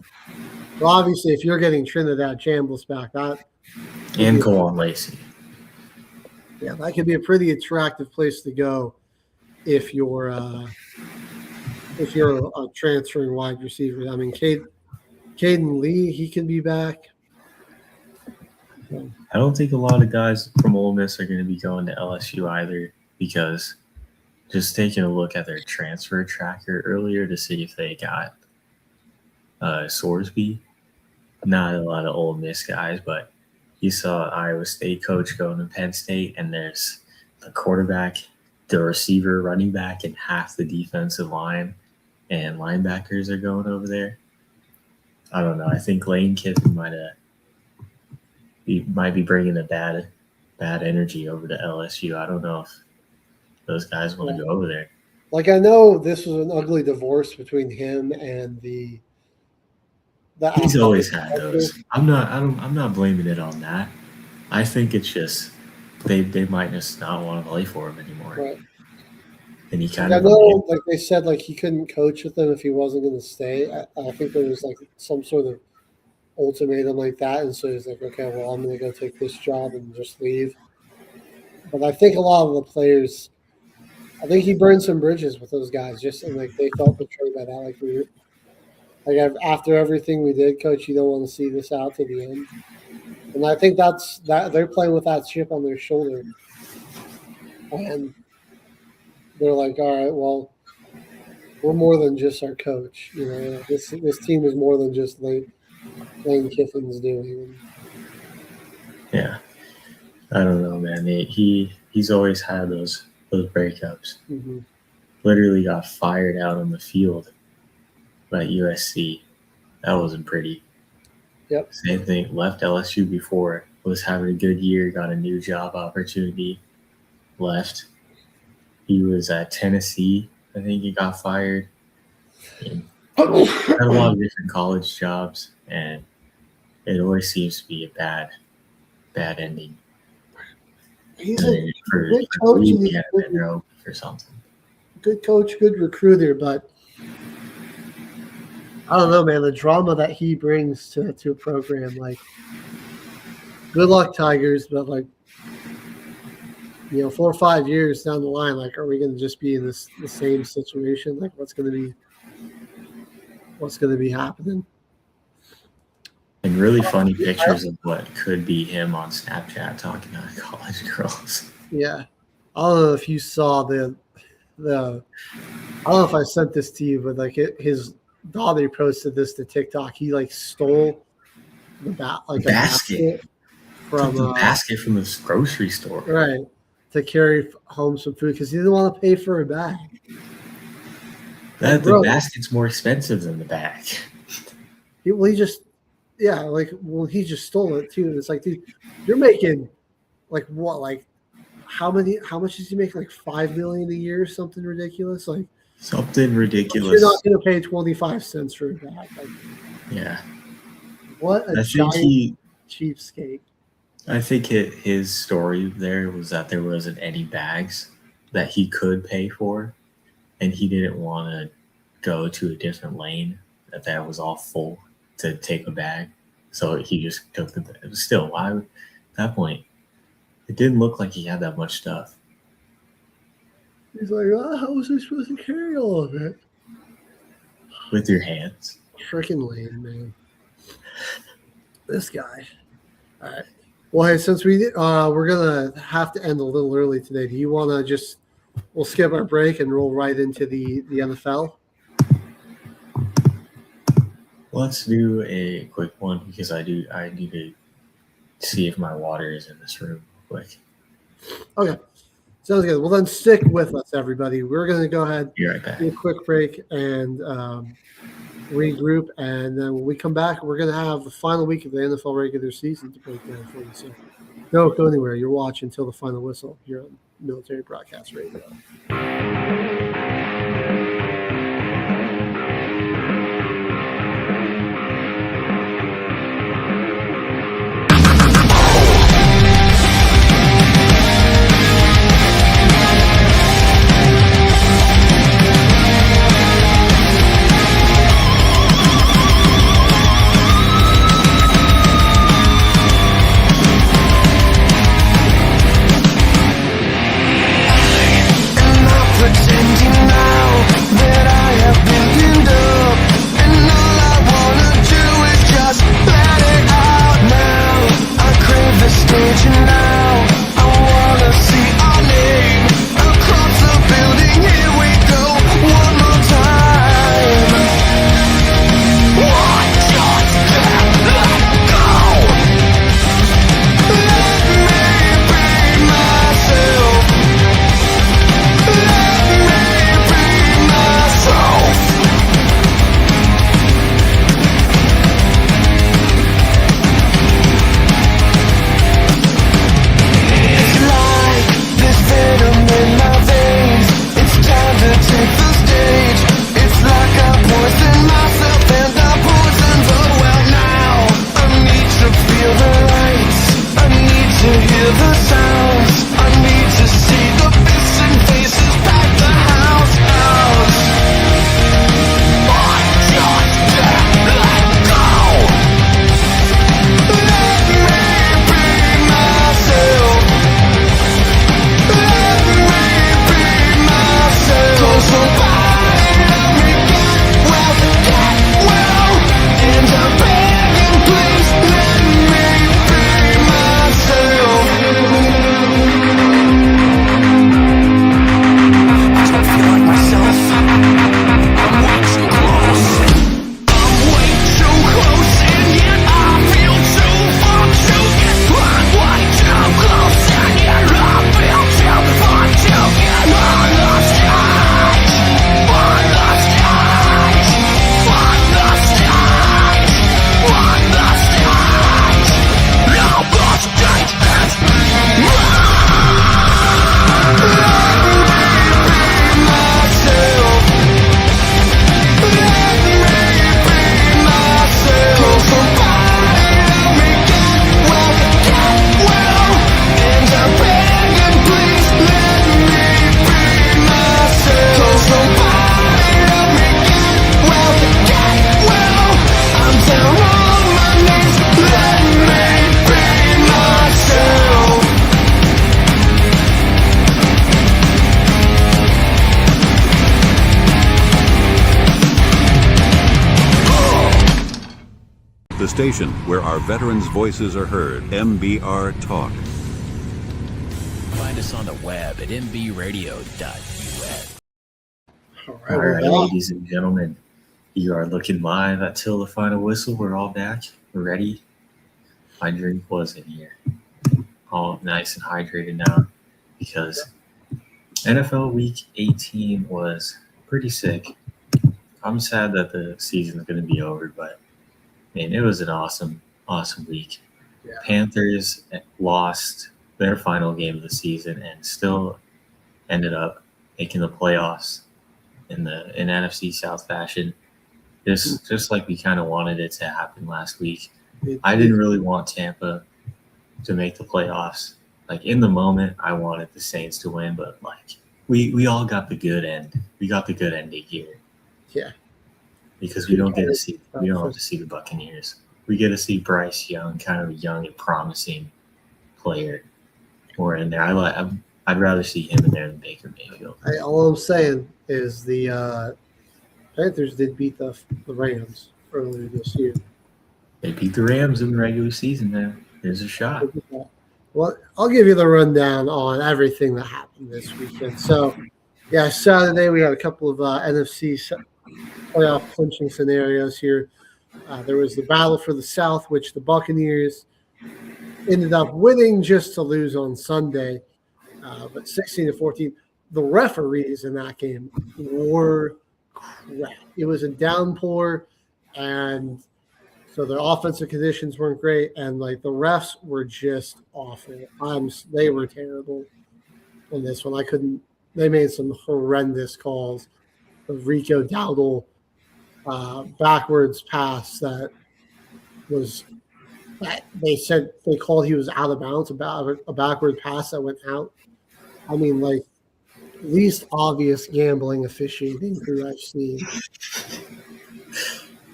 But obviously, if you're getting Trinidad Chambliss back,
and Kawan Lacey.
Yeah, that could be a pretty attractive place to go if you're a transferring wide receiver. I mean, Caden Lee, he can be back.
I don't think a lot of guys from Ole Miss are going to be going to LSU either, because just taking a look at their transfer tracker earlier to see if they got Sorsby, not a lot of Ole Miss guys, but you saw Iowa State coach going to Penn State, and there's the quarterback, the receiver, running back, and half the defensive line and linebackers are going over there. I don't know. I think Lane Kiffin might be bringing a bad energy over to LSU. I don't know if those guys want to go over there.
Like, I know this was an ugly divorce between him and the
He's always had those. I'm not blaming it on that. I think it's just they might just not want to play for him anymore.
Right.
And he kind
I
of
know, like they said, like he couldn't coach with them if he wasn't going to stay. I think there was like some sort of ultimatum like that, and so he's like, okay, well, I'm going to go take this job and just leave. But I think a lot of the players, I think he burned some bridges with those guys, just and like they felt betrayed by that. Like after everything we did, coach, you don't want to see this out to the end. And I think that's they're playing with that chip on their shoulder, and they're like, all right, well, we're more than just our coach. You know, this team is more than just Lane Kiffin's doing.
Yeah, I don't know, man. He's always had those breakups.
Mm-hmm.
Literally got fired out on the field by USC. That wasn't pretty.
Yep.
Same thing. Left LSU before. Was having a good year. Got a new job opportunity. Left. He was at Tennessee. I think he got fired. And had a lot of different college jobs, and it always seems to be a bad ending.
He's a good coach
or something.
Good coach, good recruiter, but I don't know, man. The drama that he brings to a program, like, good luck, Tigers, but like, 4 or 5 years down the line, like, are we going to just be in the same situation? Like, what's going to be happening?
And really funny pictures of what could be him on Snapchat talking to college girls.
Yeah, I don't know if you saw the. I don't know if I sent this to you, but like his daughter posted this to TikTok. He like stole the basket from
the basket from this grocery store,
right, to carry home some food because he didn't want to pay for a bag.
The basket's more expensive than the bag.
He just stole it too. It's like, dude, you're making like what, like how much is he making? Like $5 million a year, something ridiculous. Like
something ridiculous.
You're not going to pay 25 cents for a bag. Like,
yeah.
What a giant cheapskate.
I think his story there was that there wasn't any bags that he could pay for, and he didn't want to go to a different lane that was all full to take a bag. So he just took the bag. Still, why at that point? It didn't look like he had that much stuff.
He's like, how was I supposed to carry all of it?
With your hands.
Freaking lame, man. This guy. All right. Well, hey, since we're gonna have to end a little early today, do you want to we'll skip our break and roll right into the NFL?
Let's do a quick one because I need to see if my water is in this room quick.
Okay. Sounds good. Well, then stick with us, everybody. We're going to go ahead,
be right back.
Do a quick break and regroup. And then when we come back, we're going to have the final week of the NFL regular season to break down for you. So don't go anywhere. You're watching until the final whistle here on Military Broadcast Radio.
Pretending
the station where our veterans' voices are heard. MBR Talk.
Find us on the web at mbradio.us.
All
All
right,
right, ladies and gentlemen, you are looking live at Till the Final Whistle. We're all back. We're ready. My drink was in here. All nice and hydrated now because NFL Week 18 was pretty sick. I'm sad that the season's going to be over, but man, it was an awesome week.
Yeah.
Panthers lost their final game of the season and still ended up making the playoffs in NFC South fashion. Just like we kind of wanted it to happen last week. I didn't really want Tampa to make the playoffs. Like in the moment, I wanted the Saints to win, but like we all got the good end. We got the good ending here.
Yeah.
Because we don't have to see the Buccaneers. We get to see Bryce Young, kind of a young and promising player, more in there. I'd rather see him in there than Baker Mayfield.
All I'm saying is the Panthers did beat the Rams earlier this year.
They beat the Rams in the regular season, man. There's a shot.
Well, I'll give you the rundown on everything that happened this weekend. So, yeah, Saturday we had a couple of NFC playoff clinching scenarios here. There was the battle for the South, which the Buccaneers ended up winning just to lose on Sunday, but 16-14. The referees in that game were crap. It was a downpour, and so the offensive conditions weren't great, and like the refs were just awful. They were terrible in this one. They made some horrendous calls. The Rico Dowdle backwards pass that they said they called he was out of bounds, about a backward pass that went out. I mean, like, least obvious gambling officiating crew I've seen.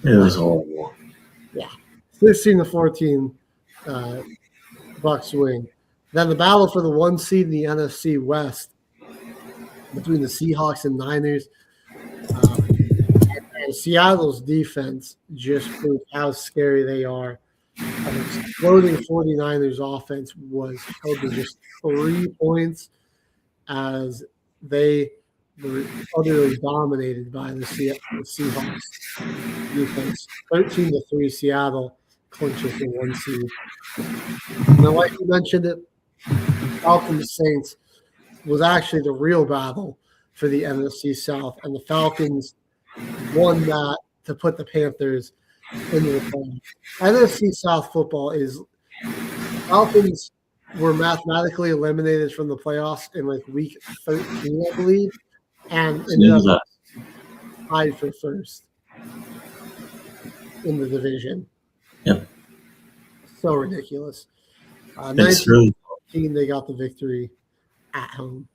It was horrible.
Yeah. 16-14 Bucks win. Then the battle for the 1 seed in the NFC West between the Seahawks and Niners. And Seattle's defense just proved how scary they are. An exploding 49ers offense was held to just 3 points as they were utterly dominated by the Seahawks defense. 13-3 Seattle clinches the 1 seed. Now, like you mentioned it, Falcons Saints was actually the real battle for the NFC South, and the Falcons won that to put the Panthers into the playoffs. NFC South football is Falcons were mathematically eliminated from the playoffs in like week 13, I believe, and ended up tied for first in the division.
Yep.
So ridiculous.
It's really
19, they got the victory at home.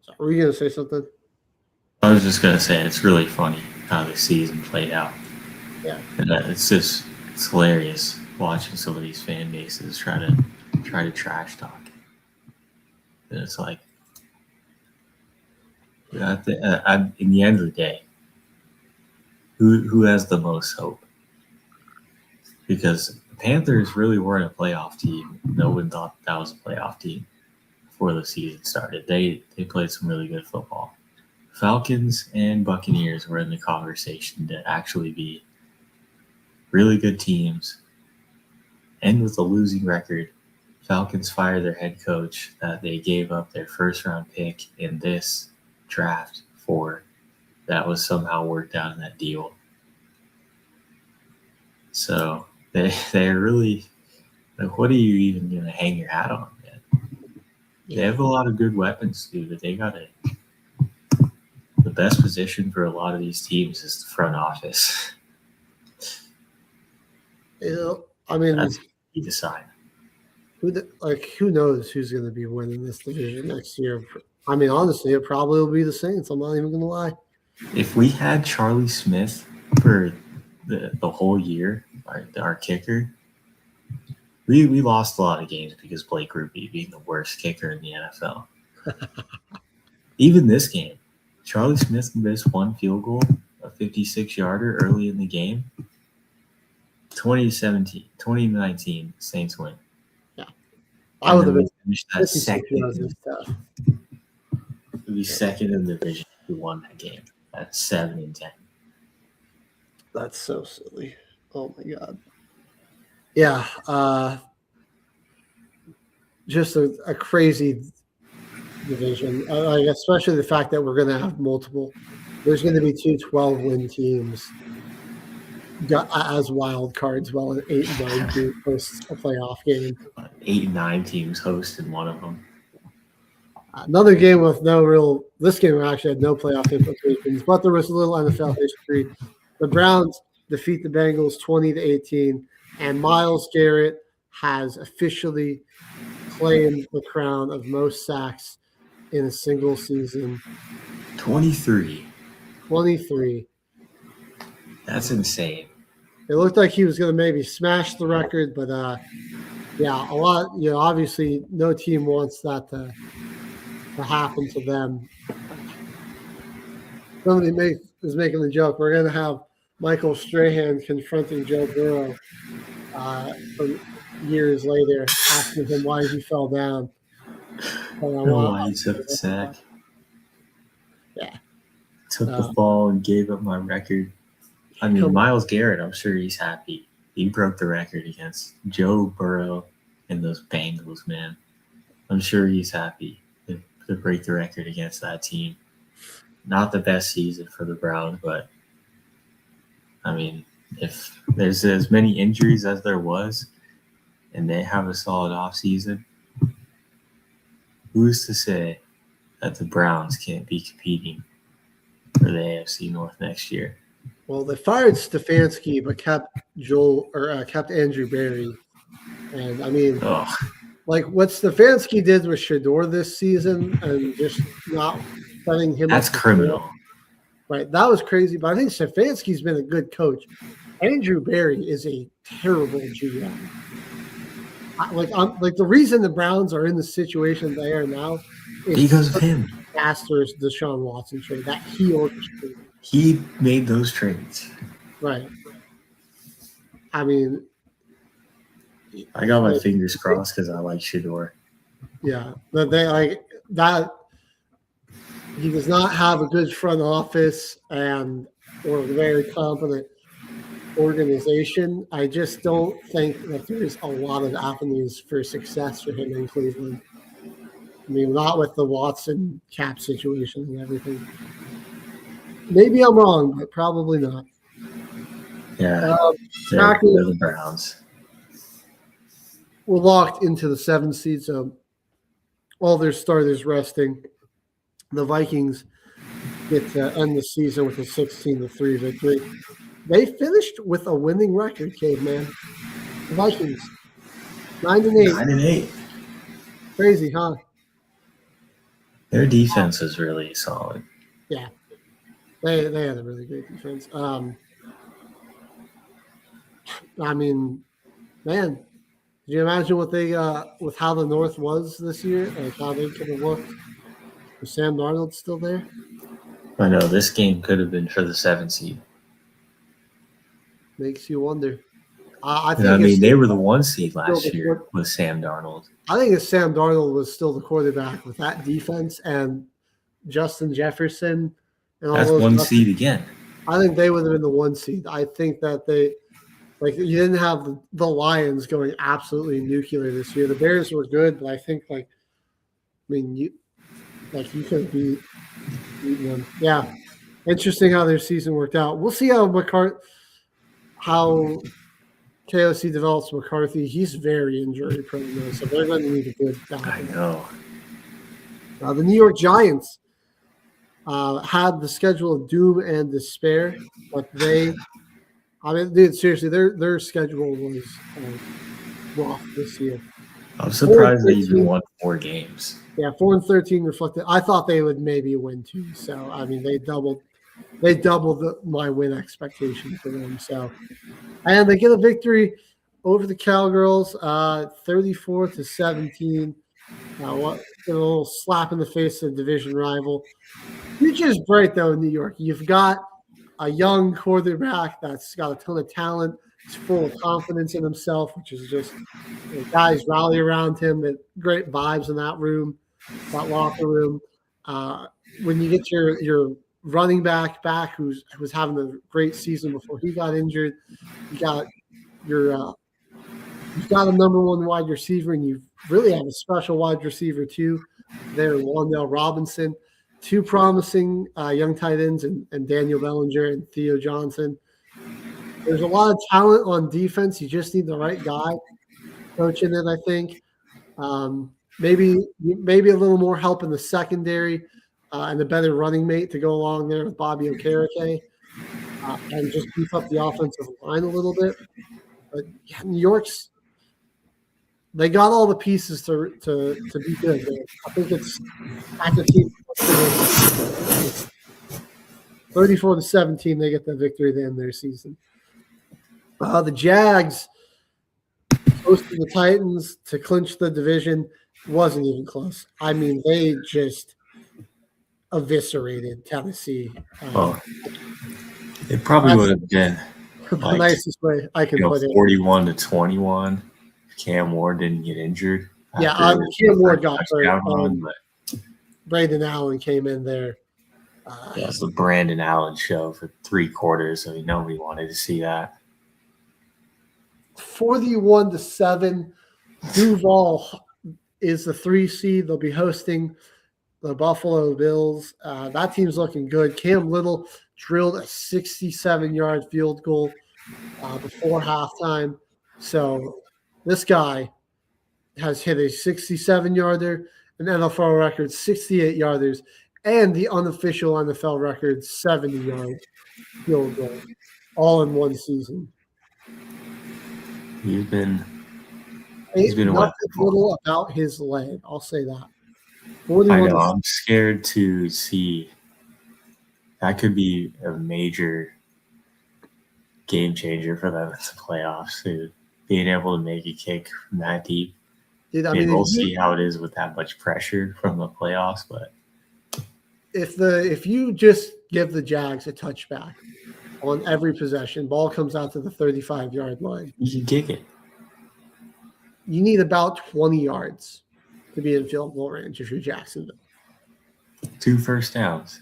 So were you going to say something?
I was just going to say it's really funny how the season played out.
Yeah.
And it's hilarious watching some of these fan bases try to trash talk. And it's like, in the end of the day, who has the most hope? Because the Panthers really weren't a playoff team. No one thought that was a playoff team before the season started. They played some really good football. Falcons and Buccaneers were in the conversation to actually be really good teams. And with a losing record, Falcons fired their head coach that they gave up their first-round pick in this draft for. That was somehow worked out in that deal. So they're really, like, what are you even going to hang your hat on, man? They have a lot of good weapons, dude, but they got the best position for a lot of these teams is the front office.
I mean,
that's you decide.
Who knows who's going to be winning this division next year? I mean, honestly, it probably will be the Saints. I'm not even going to lie.
If we had Charlie Smith for the whole year, our kicker, we lost a lot of games because Blake Ruby being the worst kicker in the NFL. Even this game, Charlie Smith missed one field goal, a 56-yarder early in the game. 2019 Saints win.
Yeah. I would have been
finished that second.
Stuff.
We'd be second in the division if we won that game. That's 7-10.
That's so silly. Oh my god. Yeah. Just a crazy division. Especially the fact that we're going to have multiple. There's going to be 2 12-win teams as wild cards, while an 8 and 9 team hosts a playoff game.
8 and 9 teams hosted one of them.
Another game with this game actually had no playoff implications, but there was a little NFL history. The Browns defeat the Bengals 20-18, and Myles Garrett has officially claimed the crown of most sacks in a single season.
23. That's insane.
It looked like he was going to maybe smash the record, but yeah, a lot. Obviously, no team wants that to happen to them. Somebody is making the joke. We're going to have Michael Strahan confronting Joe Burrow years later, asking him why he fell down.
Why he took the sack.
Yeah.
Took the ball and gave up my record. I mean, Myles Garrett, I'm sure he's happy. He broke the record against Joe Burrow and those Bengals, man. I'm sure he's happy to break the record against that team. Not the best season for the Browns, but I mean, if there's as many injuries as there was and they have a solid offseason, who's to say that the Browns can't be competing for the AFC North next year?
Well, they fired Stefanski, but kept Andrew Berry. And I mean, like what Stefanski did with Shador this season and just not setting him
That's
up.
criminal.
Right. That was crazy. But I think Stefanski's been a good coach. Andrew Berry is a terrible GM. Like the reason the Browns are in the situation they are now is
because of him.
Disastrous Deshaun Watson trade that he orchestrated.
He made those trades.
Right. I mean,
I got my fingers crossed because I like Shador.
Yeah, but they like that. He does not have a good front office or a very competent organization. I just don't think that there's a lot of avenues for success for him in Cleveland. I mean, not with the Watson cap situation and everything. Maybe I'm wrong, but probably not.
Yeah, they're the Browns.
We're locked into the 7th seed, so all their starters resting. The Vikings get to end the season with a 16-3 victory. They finished with a winning record, Caveman. The Vikings, 9-8.
9-8.
Crazy, huh?
Their defense is really solid.
Yeah. They had a really great defense. I mean, man, did you imagine what they with how the North was this year? Like how they could have looked? Was Sam Darnold still there?
I know this game could have been for the 7th seed.
Makes you wonder. I think.
I mean, they were the 1 seed last year with Sam Darnold.
I think if Sam Darnold was still the quarterback with that defense and Justin Jefferson and all
that's
those
1 seed again.
I think they would have been the 1 seed. I think that you didn't have the Lions going absolutely nuclear this year. The Bears were good, but I think you could beat them. Yeah, interesting how their season worked out. We'll see how KOC develops McCarthy. He's very injury prone though, so they're going to need a good guy.
I know.
The New York Giants had the schedule of doom and despair, but seriously, their schedule was rough this year.
I'm surprised they even won 4 games.
Yeah, 4-13 reflected. I thought they would maybe win 2. So I mean, they doubled my win expectation for them. So, and they get a victory over the Cowgirls, 34-17. A little slap in the face of the division rival. Future's bright though in New York. You've got a young quarterback that's got a ton of talent. He's full of confidence in himself, which is just guys rally around him. Great vibes in that room, that locker room. When you get your running back who was having a great season before he got injured, you got you've got a number one wide receiver, and you really have a special wide receiver too. There, Wandale Robinson, two promising young tight ends, and Daniel Bellinger and Theo Johnson. There's a lot of talent on defense. You just need the right guy coaching it, I think. Maybe a little more help in the secondary and a better running mate to go along there with Bobby Okereke and just beef up the offensive line a little bit. But yeah, New York's they got all the pieces to be good. I think it's at the team 34-17. They get the victory to end their season. The Jags hosting the Titans to clinch the division wasn't even close. I mean, they just eviscerated Tennessee.
It probably would have been
the nicest way I can put it.
41-21. Cam Ward didn't get injured.
Yeah, Cam Ward got hurt. Brandon Allen came in there.
It was the Brandon Allen show for 3 quarters, so nobody wanted to see that.
41-7. Duval is the 3 seed. They'll be hosting the Buffalo Bills. That team's looking good. Cam Little drilled a 67-yard field goal before halftime. So this guy has hit a 67-yarder, an NFL record 68-yarders, and the unofficial NFL record 70-yard field goal, all in one season.
He's been
nothing little about his leg. I'll say that.
I know. I'm scared to see. That could be a major game changer for them in the playoffs. Too. Being able to make a kick from that deep.
Dude, I mean,
we'll see how it is with that much pressure from the playoffs. But
if you just give the Jags a touchback on every possession, ball comes out to the 35-yard line.
You can kick it.
You need about 20 yards to be in field goal range if you're Jacksonville.
2 first downs.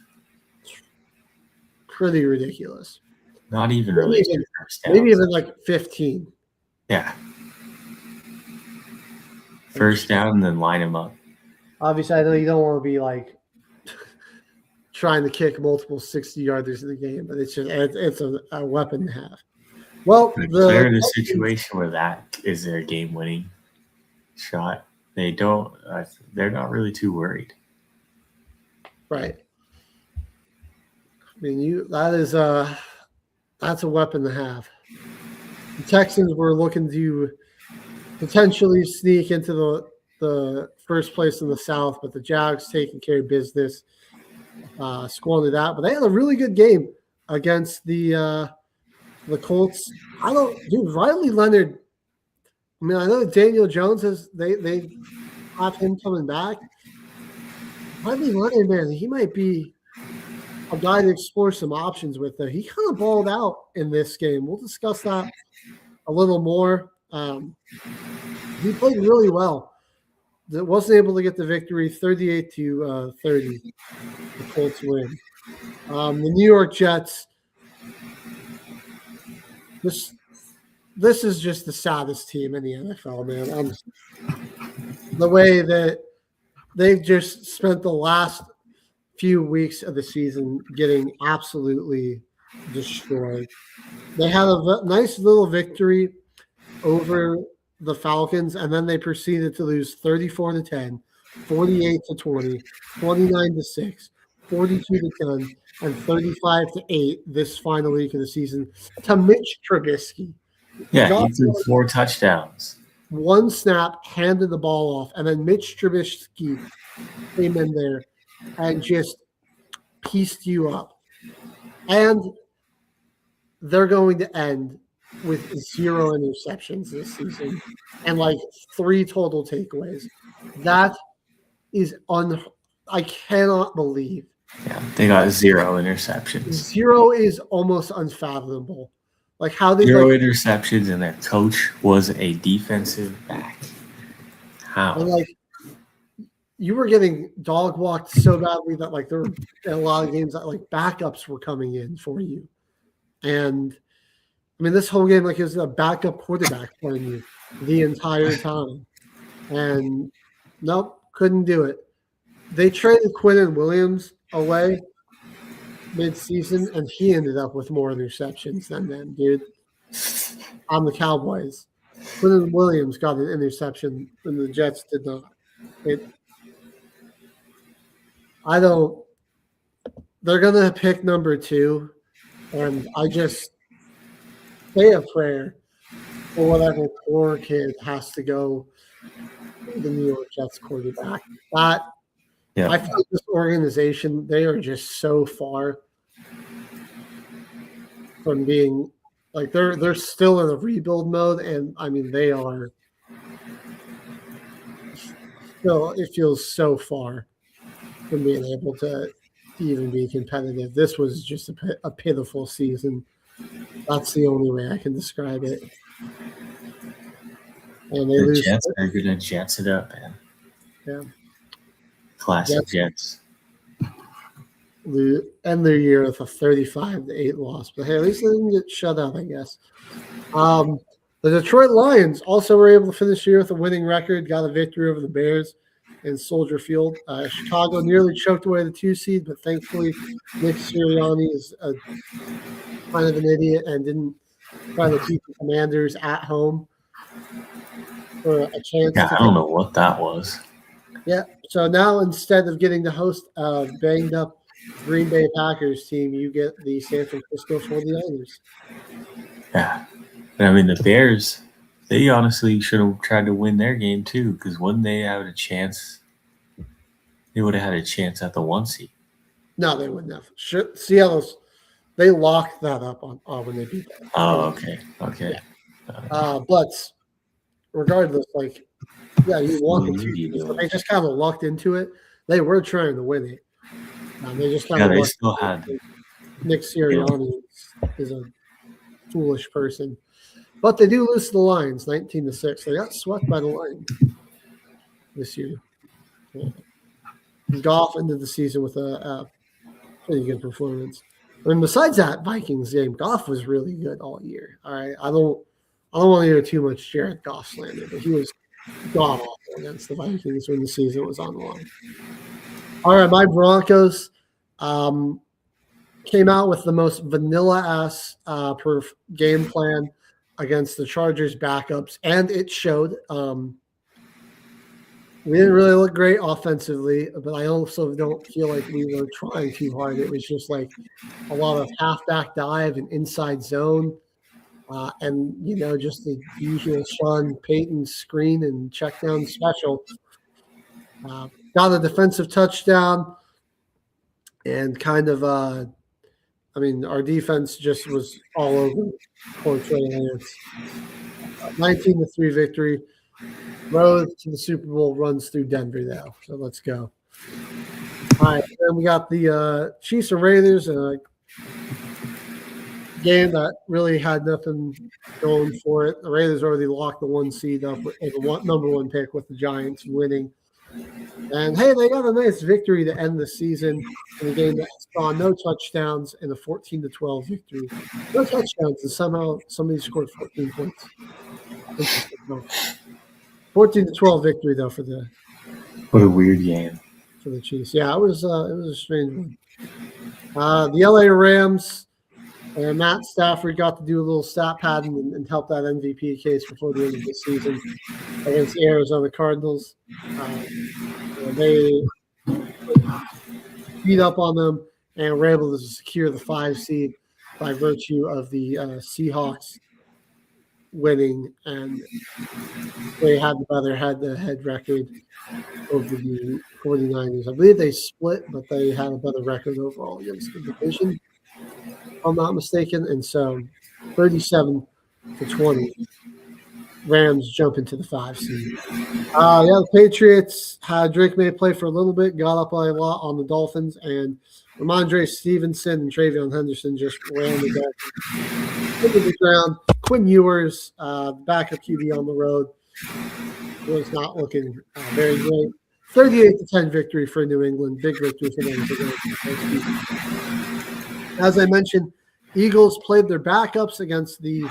Pretty ridiculous.
Not even really 2 first downs.
Maybe even like 15.
Yeah. First down and then line them up.
Obviously, I know you don't want to be like trying to kick multiple 60-yarders in the game, but it's a weapon to have. Well,
they're in a situation where that is their game-winning shot. They're not really too worried.
Right. I mean, that's a weapon to have. The Texans were looking to potentially sneak into the first place in the South, but the Jags taking care of business, squandered that. But they had a really good game against the Colts. Riley Leonard. I mean, I know Daniel Jones they have him coming back. Riley Leonard, man, he might be a guy to explore some options with. He kind of balled out in this game. We'll discuss that a little more. He played really well. Wasn't able to get the victory, 38-30. The Colts win. The New York Jets. This is just the saddest team in the NFL, man. The way that they've just spent the last few weeks of the season getting absolutely destroyed. They had a nice little victory over the Falcons, and then they proceeded to lose 34-10, 48-20, 29-6, 42-10, and 35-8 this final week of the season to Mitch Trubisky.
Yeah, he threw 4 touchdowns.
1 snap, handed the ball off, and then Mitch Trubisky came in there and just pieced you up. And they're going to end with 0 interceptions this season and like 3 total takeaways. That is I cannot believe.
Yeah, they got 0 interceptions.
0 is almost unfathomable. Like how they
0 interceptions, and their coach was a defensive back. How?
And like you were getting dog walked so badly that like there were a lot of games that like backups were coming in for you. And I mean, this whole game, like, it was a backup quarterback playing you the entire time. And nope, couldn't do it. They traded Quinnen Williams away mid-season, and he ended up with more interceptions than them, dude. On the Cowboys. Quinnen Williams got an interception, and the Jets did not. They're going to pick number 2, and I just say a prayer for whatever poor kid has to go the New York Jets quarterback. I feel like this organization, they are just so far from being like they're still in a rebuild mode, and I mean they are still. It feels so far from being able to even be competitive. This was just a pitiful season. That's the only way I can describe it. And
the Jets are going to Jets it up, man.
Yeah.
Classic Jets.
End their year with a 35-8 loss. But hey, at least they didn't get shut out, I guess. The Detroit Lions also were able to finish the year with a winning record, got a victory over the Bears in Soldier Field. Chicago nearly choked away the 2 seed, but thankfully Nick Sirianni is kind of an idiot and didn't try to keep the Commanders at home for a chance.
Yeah, I don't know what that was.
Yeah, so now instead of getting to host a banged-up Green Bay Packers team, you get the San Francisco 49ers.
Yeah. I mean, the Bears, they honestly should have tried to win their game too, because wouldn't they have a chance? They would have had a chance at the 1 seed.
No, they wouldn't have. Seattle's, they locked that up on when they beat them.
Oh, okay.
Yeah. But regardless, like, yeah, you want the 2 seeds, but they just kind of lucked into it. They were trying to win it. They just kind of
they still had
Nick Sirianni is a foolish person. But they do lose to the Lions, 19-6. They got swept by the Lions this year. Yeah. Goff ended the season with a pretty good performance. I mean, besides that Vikings game, Goff was really good all year. All right, I don't want to hear too much Jared Goff slander, but he was god awful against the Vikings when the season was on the line. All right, my Broncos came out with the most vanilla-ass game plan against the Chargers backups, and it showed. We didn't really look great offensively, but I also don't feel like we were trying too hard. It was just like a lot of halfback dive and inside zone, and, you know, just the usual Sean Payton screen and check down special. Got a defensive touchdown, and kind of, I mean, our defense just was all over poor Trey Lance. 19-3 victory. Road to the Super Bowl runs through Denver now. So let's go. All right, then we got the Chiefs and Raiders, a game that really had nothing going for it. The Raiders already locked the 1 seed up with the number 1 pick with the Giants winning. And, hey, they got a nice victory to end the season in a game that saw no touchdowns and a 14-12 victory. No touchdowns, and somehow somebody scored 14 points. 14-12 victory, though, for the –
what a weird game.
For the Chiefs. Yeah, it was a strange one. The LA Rams and Matt Stafford got to do a little stat padding and help that MVP case before the end of the season against the Arizona Cardinals. They beat up on them and were able to secure the 5 seed by virtue of the Seahawks winning, and they had the better head-to-head record over the 49ers. I believe they split, but they had a better record overall against the division, if I'm not mistaken. And so 37-20, Rams jump into the 5 seed. The Patriots had Drake May play for a little bit, got up by a lot on the Dolphins, and Ramondre Stevenson and Travion Henderson just ran the Dolphins into the ground. Quinn Ewers, backup QB on the road, was not looking very great. 38-10 victory for New England. Big victory for them. As I mentioned, Eagles played their backups against the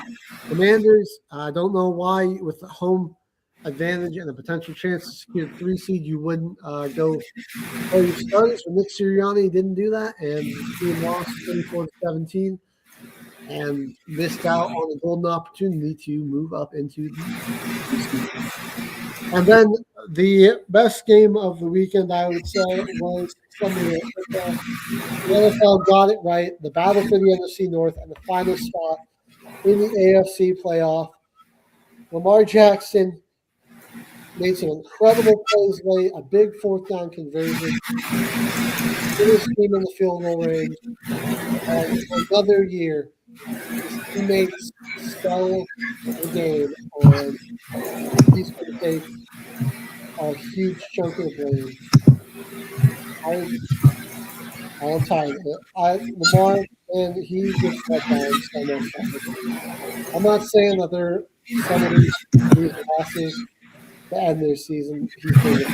Commanders. I don't know why, with the home advantage and a potential chance to secure the 3 seed, you wouldn't go play your starters. For Nick Sirianni, didn't do that, and the team lost 24-17 and missed out on a golden opportunity to move up into the 3 seed. And then the best game of the weekend, I would say, was Sunday. The NFL got it right. The battle for the NFC North and the final spot in the AFC playoff. Lamar Jackson made some incredible plays late, a big 4th down conversion, put his team in the field goal range, and another year, his teammates stole the game, and he's going to take a huge chunk of the blame. I'm tired of it. Lamar, and he just let down so much. I'm not saying that they're some of these losses to end their season. He's going to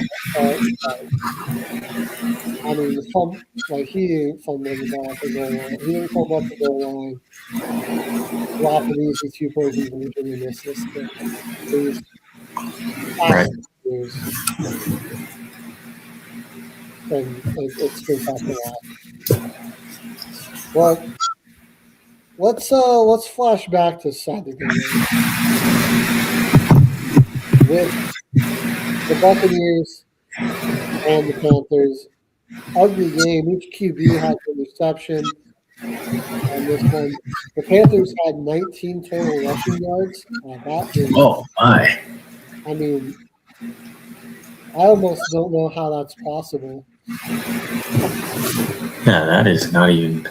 I mean, he didn't fumble the ball off the goal line. He didn't fumble up the goal line. Drop an easy 2-point conversion and miss this game. Please.
Right.
And it's been tough a lot. Well, let's flash back to Saturday with the Buccaneers and the Panthers. Ugly game. Each QB had an interception on this one. The Panthers had 19 total rushing yards.
Oh my!
I mean, I almost don't know how that's possible.
Yeah, that is not even.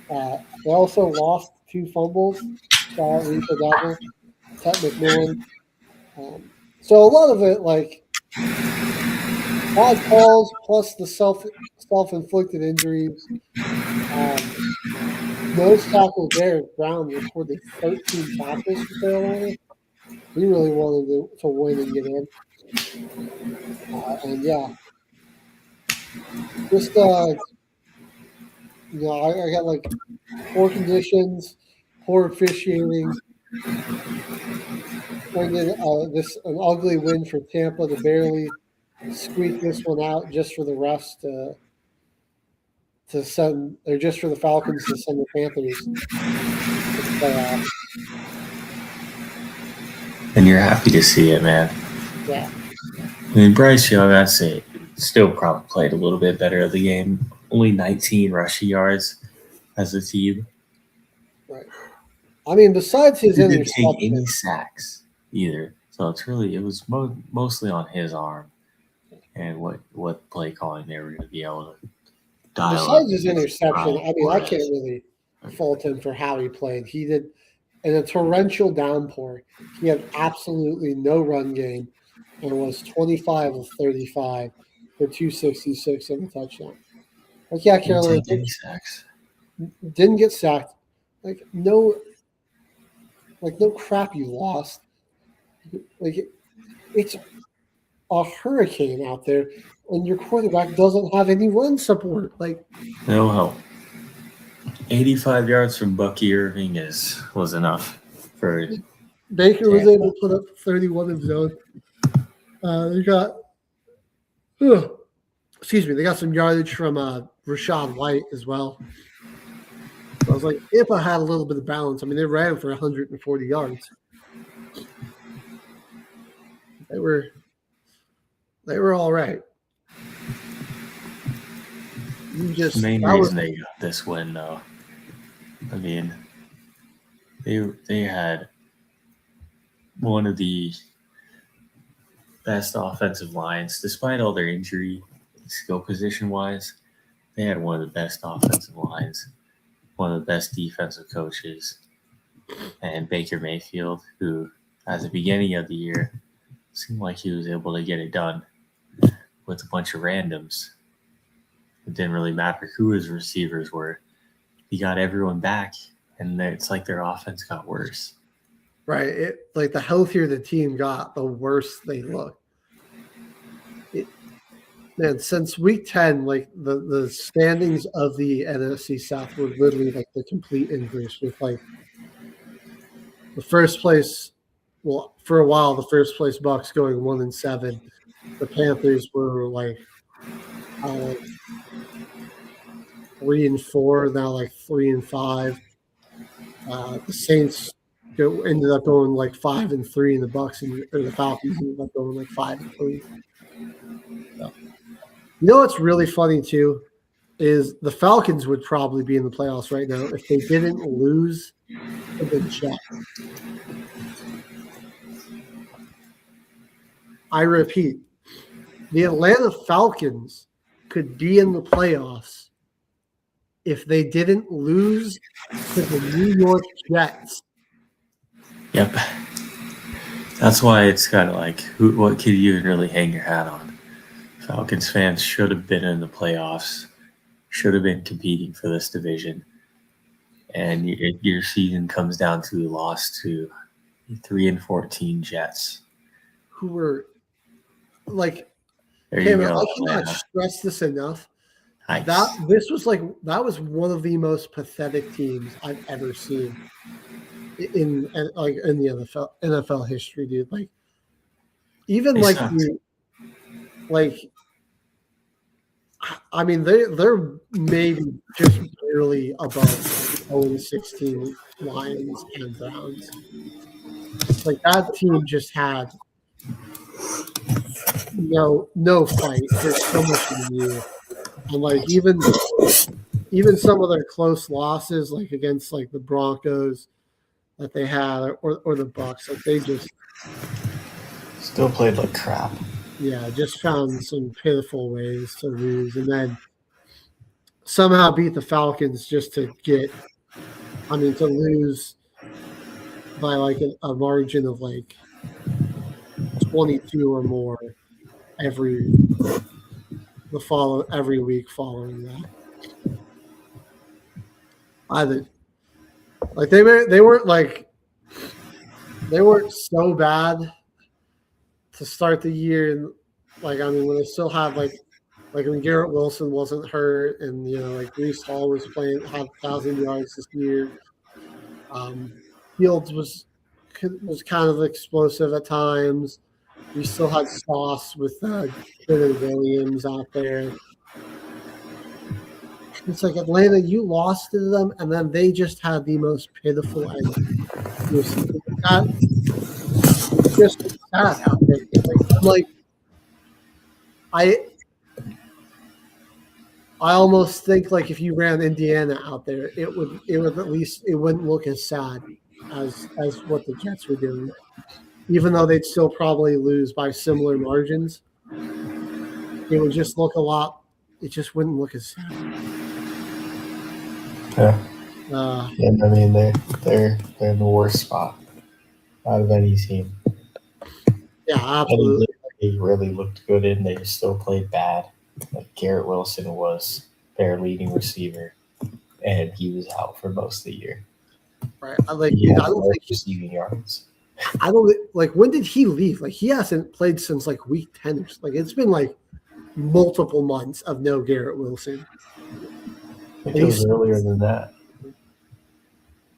They also lost 2 fumbles. Rico Dabble, Ted McMillan. So a lot of it, like, bad calls plus the self-inflicted injuries. Nose tackle Derek Brown recorded 13 tackles for Carolina. He really wanted to win and get in. And yeah, just I got like poor conditions, poor officiating. An ugly win for Tampa to barely squeak this one out just for the refs to send, or just for the Falcons to send the Panthers to the playoffs.
And you're happy to see it, man.
Yeah.
I mean, Bryce Young, I'd say, still probably played a little bit better of the game. Only 19 rushing yards as a team.
Right. I mean, besides his
he didn't take
interception,
any sacks either. So it was mostly on his arm and what play calling they were going to be able to dial
besides
up.
his interception, I mean, I can't really fault him for how he played. He did, in a torrential downpour, he had absolutely no run game and was 25 of 35 for 266 and a touchdown. Like, yeah, Carolina didn't get sacked. Like, no crap you lost. Like, it's a hurricane out there, and your quarterback doesn't have any run support. Like,
no help. 85 yards from Bucky Irving was enough for
Baker was able to put up 31 of his own. They got some yardage from Rashad White as well. So I was like, if I had a little bit of balance, I mean, they ran for 140 yards. They were all right.
The main reason they got this win, though, I mean, they had one of the best offensive lines, despite all their injury, skill position wise. They had one of the best offensive lines, one of the best defensive coaches, and Baker Mayfield, who, at the beginning of the year, seemed like he was able to get it done with a bunch of randoms. it didn't really matter who his receivers were. He got everyone back, and it's like their offense got worse.
Right. Like the healthier the team got, the worse they looked. Man, since week 10, like the standings of the NFC South were literally like the complete inverse with like the first place. Well, for a while, the first place Bucs going 1-7. The Panthers were like 3-4, now like 3-5. The Saints ended up going like 5-3, and the Bucs or the Falcons ended up going like 5-3. So. You know what's really funny too is the Falcons would probably be in the playoffs right now if they didn't lose to the Jets. I repeat, the Atlanta Falcons could be in the playoffs if they didn't lose to the New York Jets.
Yep. That's why it's kind of like, what could you really hang your hat on? Falcons fans should have been in the playoffs, should have been competing for this division. And your season comes down to a loss to 3-14 Jets.
Who were like,
Caveman,
I cannot stress this enough.
Nice.
That was one of the most pathetic teams I've ever seen in the NFL history, dude. Like, even I mean, they're maybe just barely above 0-16 Lions and Browns. Like, that team just had no fight for so much of the year. And like even some of their close losses, like against like the Broncos that they had, or the Bucs, like they just
still played like crap.
Yeah, just found some pitiful ways to lose, and then somehow beat the Falcons just to lose by like a margin of like 22 or more every week following that. They weren't so bad to start the year, and when they still had like when Garrett Wilson wasn't hurt, and like Breece Hall was had 1,000 yards this year. Fields was kind of explosive at times. We still had Sauce with Dylan Williams out there. It's like Atlanta, you lost to them, and then they just had the most pitiful end. Just sad out there. I almost think like if you ran Indiana out there, it would at least it wouldn't look as sad as what the Jets were doing. Even though they'd still probably lose by similar margins, it would just look it just wouldn't look as sad.
Yeah. And I mean they're in the worst spot out of any team.
Yeah, absolutely.
They really looked good and they still played bad. Like Garrett Wilson was their leading receiver, and he was out for most of the year.
Right. I don't think
receiving yards.
I don't like when did he leave? Like he hasn't played since like week 10 or something. Like it's been like multiple months of no Garrett Wilson.
I think it was earlier than that.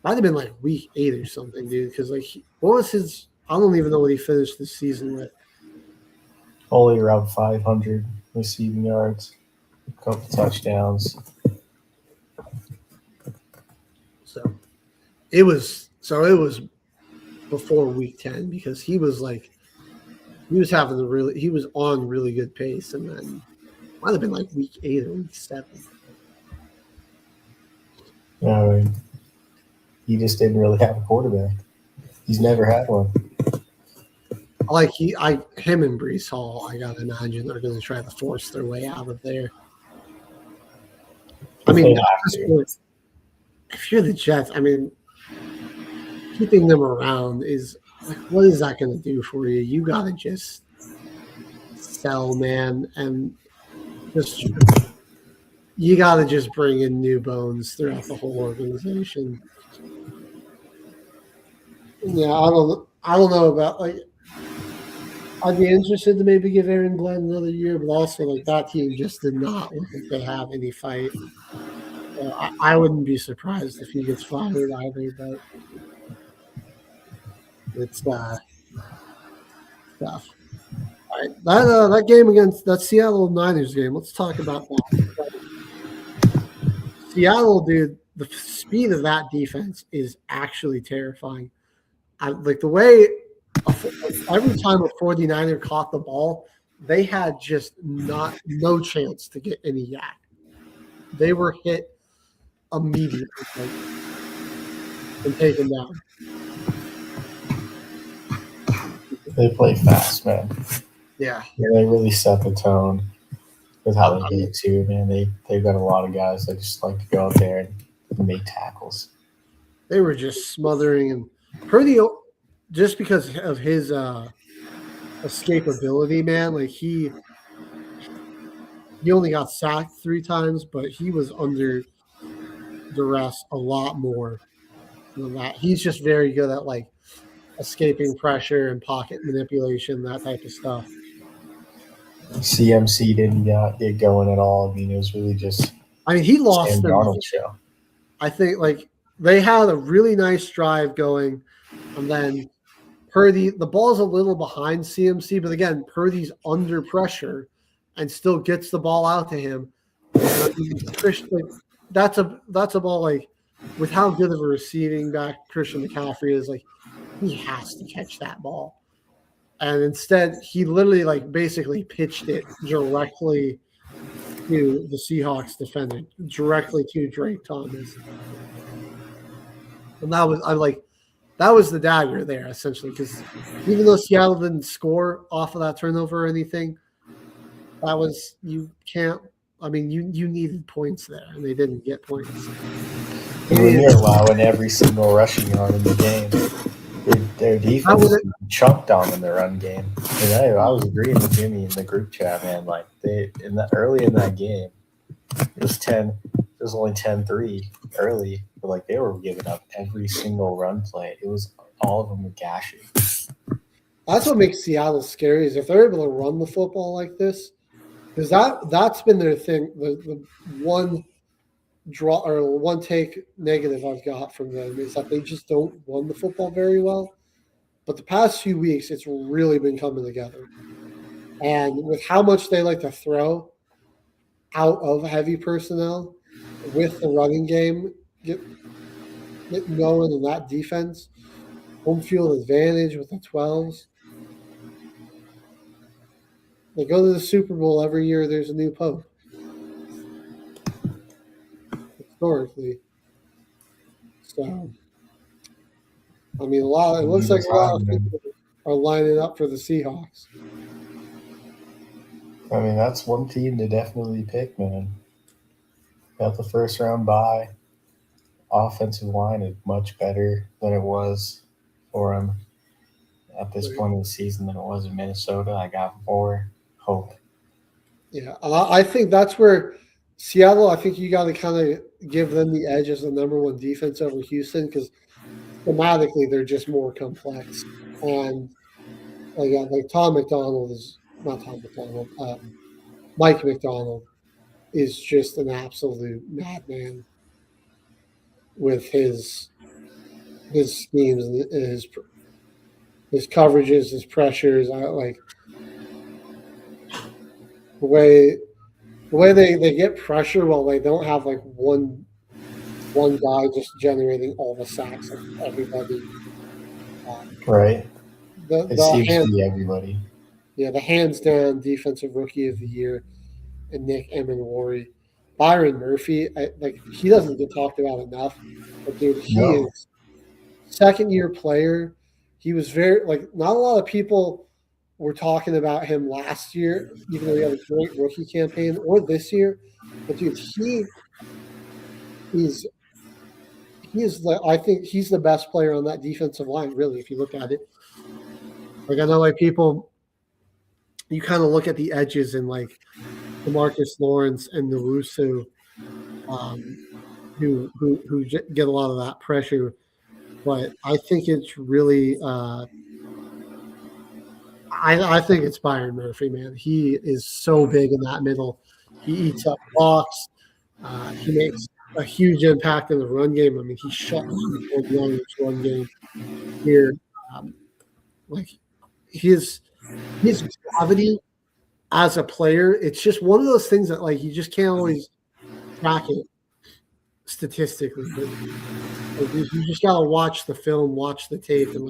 Might have been like week 8 or something, dude. Because like what was his? I don't even know what he finished the season with.
Only around 500 receiving yards, a couple touchdowns.
So it was before week 10 because he was on really good pace, and then might have been like week 8 or week 7.
Yeah, I mean, he just didn't really have a quarterback. He's never had one.
Like him and Breece Hall, I gotta imagine they're going to try to force their way out of there. I mean, if you're the Jets, I mean, keeping them around is like, what is that going to do for you? You got to just sell, man, and just you got to just bring in new bones throughout the whole organization. Yeah, I don't know about like. I'd be interested to maybe give Aaron Glenn another year, but also like that team just did not look like they have any fight. So I wouldn't be surprised if he gets fired either, but it's tough. All right, that game against that Seattle Niners game. Let's talk about that. Seattle, dude, the speed of that defense is actually terrifying. Like the way every time a 49er caught the ball, they had just no chance to get any yak. They were hit immediately and taken down.
They play fast, man.
Yeah.
They really set the tone with how they hit too, man. They've got a lot of guys that just like to go out there and make tackles.
They were just smothering, and Purdy, just because of his escapability, man, like he only got sacked 3 times, but he was under duress a lot more than that. He's just very good at like escaping pressure and pocket manipulation, that type of stuff.
CMC didn't get going at all. I mean, it was really just.
I mean, he lost
Sam
them.
Darnold show.
I think like they had a really nice drive going, and then Purdy, the ball's a little behind CMC, but again, Purdy's under pressure and still gets the ball out to him. That's a ball like with how good of a receiving back Christian McCaffrey is, like he has to catch that ball. And instead, he literally like basically pitched it directly to the Seahawks defender, directly to Drake Thomas. And that was the dagger there, essentially, because even though Seattle didn't score off of that turnover or anything, that was you needed points there, and they didn't get points.
When you're allowing every single rushing yard in the game, their defense was chunked on in the run game. And I was agreeing with Jimmy in the group chat, man. Like early in that game, it was only 10-3 early, but like they were giving up every single run play. It was all of them were gashing.
That's what makes Seattle scary, is if they're able to run the football like this, because that's been their thing. The one draw or one take negative I've got from them is that they just don't run the football very well. But the past few weeks, it's really been coming together. And with how much they like to throw out of heavy personnel, with the running game getting going in that defense, home field advantage with the 12s. They go to the Super Bowl every year. There's a new pope. Historically. So, I mean, it looks like a lot of people are lining up for the Seahawks.
I mean, that's one team to definitely pick, man. Got the first round bye. Offensive line is much better than it was for him at this point in the season than it was in Minnesota. I got more hope.
Yeah, I think that's where Seattle, I think you got to kind of give them the edge as the number one defense over Houston, because thematically they're just more complex. And like Mike McDonald is just an absolute madman with his schemes and his coverages, his pressures. I like the way they get pressure while they don't have like one guy just generating all the sacks of everybody.
Right. It seems to be everybody.
Yeah, the hands down defensive rookie of the year, and Nick Emenwari. Byron Murphy, he doesn't get talked about enough, but dude, he is second-year player. He was very not a lot of people were talking about him last year, even though he had a great rookie campaign, or this year. But dude, I think he's the best player on that defensive line, really, if you look at it. Like I know people, you kind of look at the edges and like DeMarcus Lawrence and Nwosu, who get a lot of that pressure. But I think it's really I think it's Byron Murphy, man. He is so big in that middle. He eats up blocks. He makes a huge impact in the run game. I mean, he shut down the Young's run game here. Like his gravity as a player, it's just one of those things that like you just can't always track it statistically. But you just gotta watch the film, watch the tape, and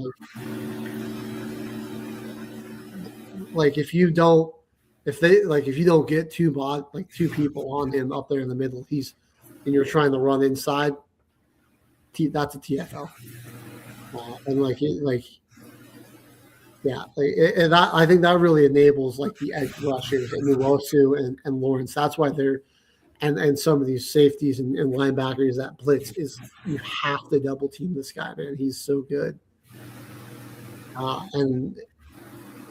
like if you don't get two people on him up there in the middle, and you're trying to run inside, that's a TFL. And I think that really enables like the edge rushers and Nuosu and Lawrence. That's why they're and some of these safeties and linebackers that blitz is you have to double team this guy, man. He's so good. And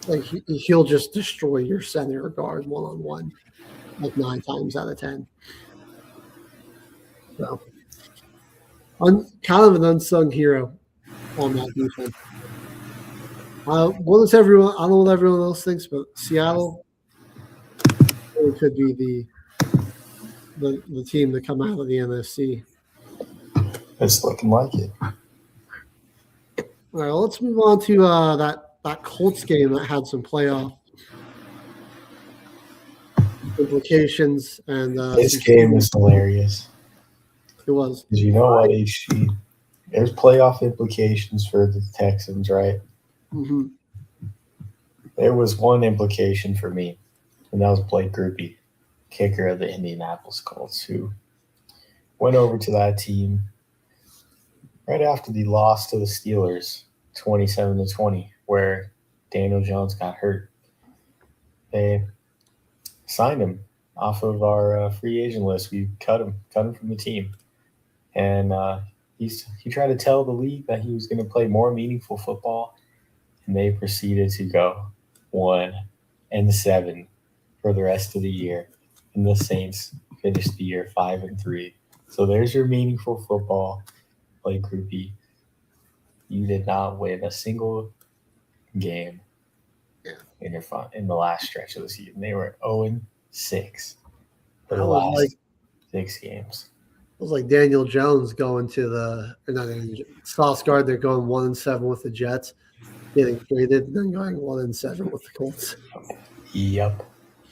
like he'll just destroy your center or guard one-on-one like 9 times out of 10. So kind of an unsung hero on that defense. What does everyone? I don't know what everyone else thinks, but Seattle could be the team to come out of the NFC.
It's looking like it.
All right, well, let's move on to that Colts game that had some playoff implications. And
this game is hilarious.
It was.
Because you know what, HG? There's playoff implications for the Texans, right?
Mm-hmm.
There was one implication for me, and that was Blake Grupe, kicker of the Indianapolis Colts, who went over to that team right after the loss to the Steelers, 27-20, where Daniel Jones got hurt. They signed him off of our free agent list. We cut him from the team, and he tried to tell the league that he was going to play more meaningful football. And they proceeded to go 1-7 for the rest of the year. And the Saints finished the year 5-3. So there's your meaningful football, Blake Grupe. You did not win a single game in the last stretch of the season. They were 0-6 for the last 6 games.
It was like Daniel Jones going to Sauce Gardner going 1-7 with the Jets. Getting traded and then going 1-7 with the Colts.
Yep.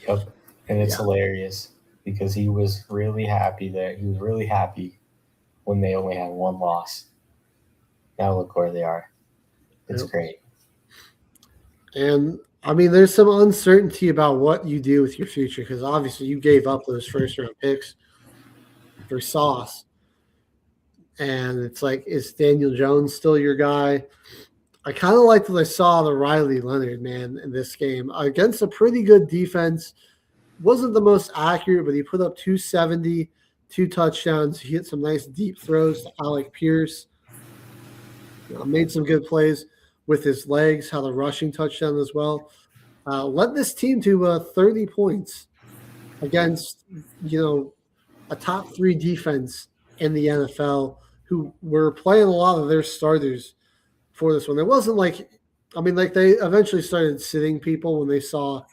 And it's hilarious because he was really happy there. He was really happy when they only had 1 loss. Now look where they are. It's great.
And I mean, there's some uncertainty about what you do with your future because obviously you gave up those first-round picks for Sauce. And it's like, is Daniel Jones still your guy? I kind of liked what I saw the Riley Leonard, man, in this game. Against a pretty good defense. Wasn't the most accurate, but he put up 270, 2 touchdowns. He hit some nice deep throws to Alec Pierce. Made some good plays with his legs, had a rushing touchdown as well. Led this team to 30 points against, a top 3 defense in the NFL who were playing a lot of their starters for this one. It wasn't they eventually started sitting people when they saw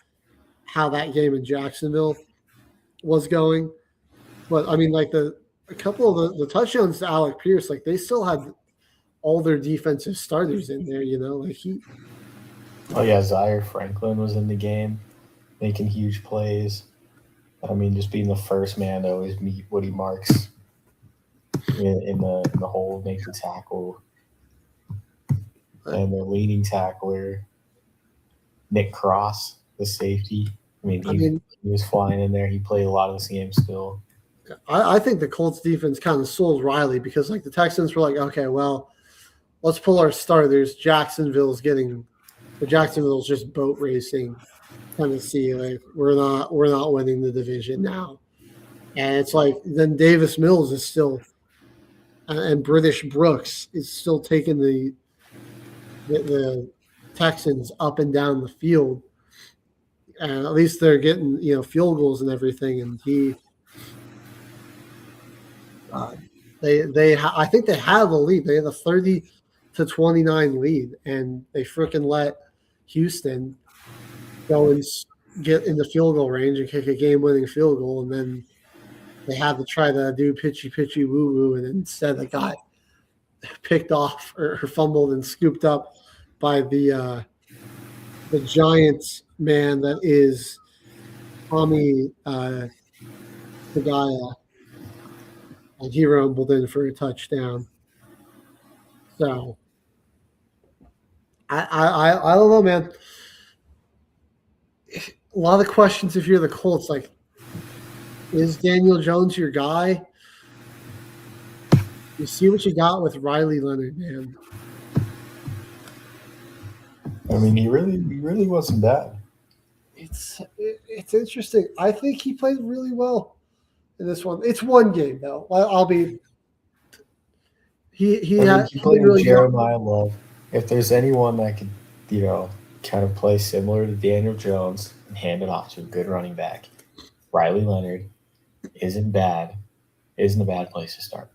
how that game in Jacksonville was going. But I mean, a couple of the touchdowns to Alec Pierce, they still had all their defensive starters in there,
Zaire Franklin was in the game, making huge plays. I mean, just being the first man to always meet Woody Marks in the hole, make the tackle. And their leading tackler, Nick Cross, the safety. He was flying in there. He played a lot of this game still.
I think the Colts defense kind of sold Riley because the Texans were like, okay, well, let's pull our starters. Jacksonville's just boat racing Tennessee. We're not winning the division now. And it's then Davis Mills is still and British Brooks is still taking the Texans up and down the field, and at least they're getting field goals and everything. And I think they had the lead. They had a 30-29 lead, and they freaking let Houston go and get in the field goal range and kick a game-winning field goal, and then they had to try to do pitchy woo-woo, and instead they got picked off or fumbled and scooped up by the Giants man that is Tommy Pagaya, and he rumbled in for a touchdown. So I don't know, man. A lot of questions if you're the Colts. Like, is Daniel Jones your guy? You see what you got with Riley Leonard, man.
I mean, he really wasn't bad.
It's interesting. I think he played really well in this one. It's one game though. I'll be. He
played
really
Jeremiah Love. If there's anyone that could, kind of play similar to Daniel Jones and hand it off to a good running back, Riley Leonard isn't a bad place to start.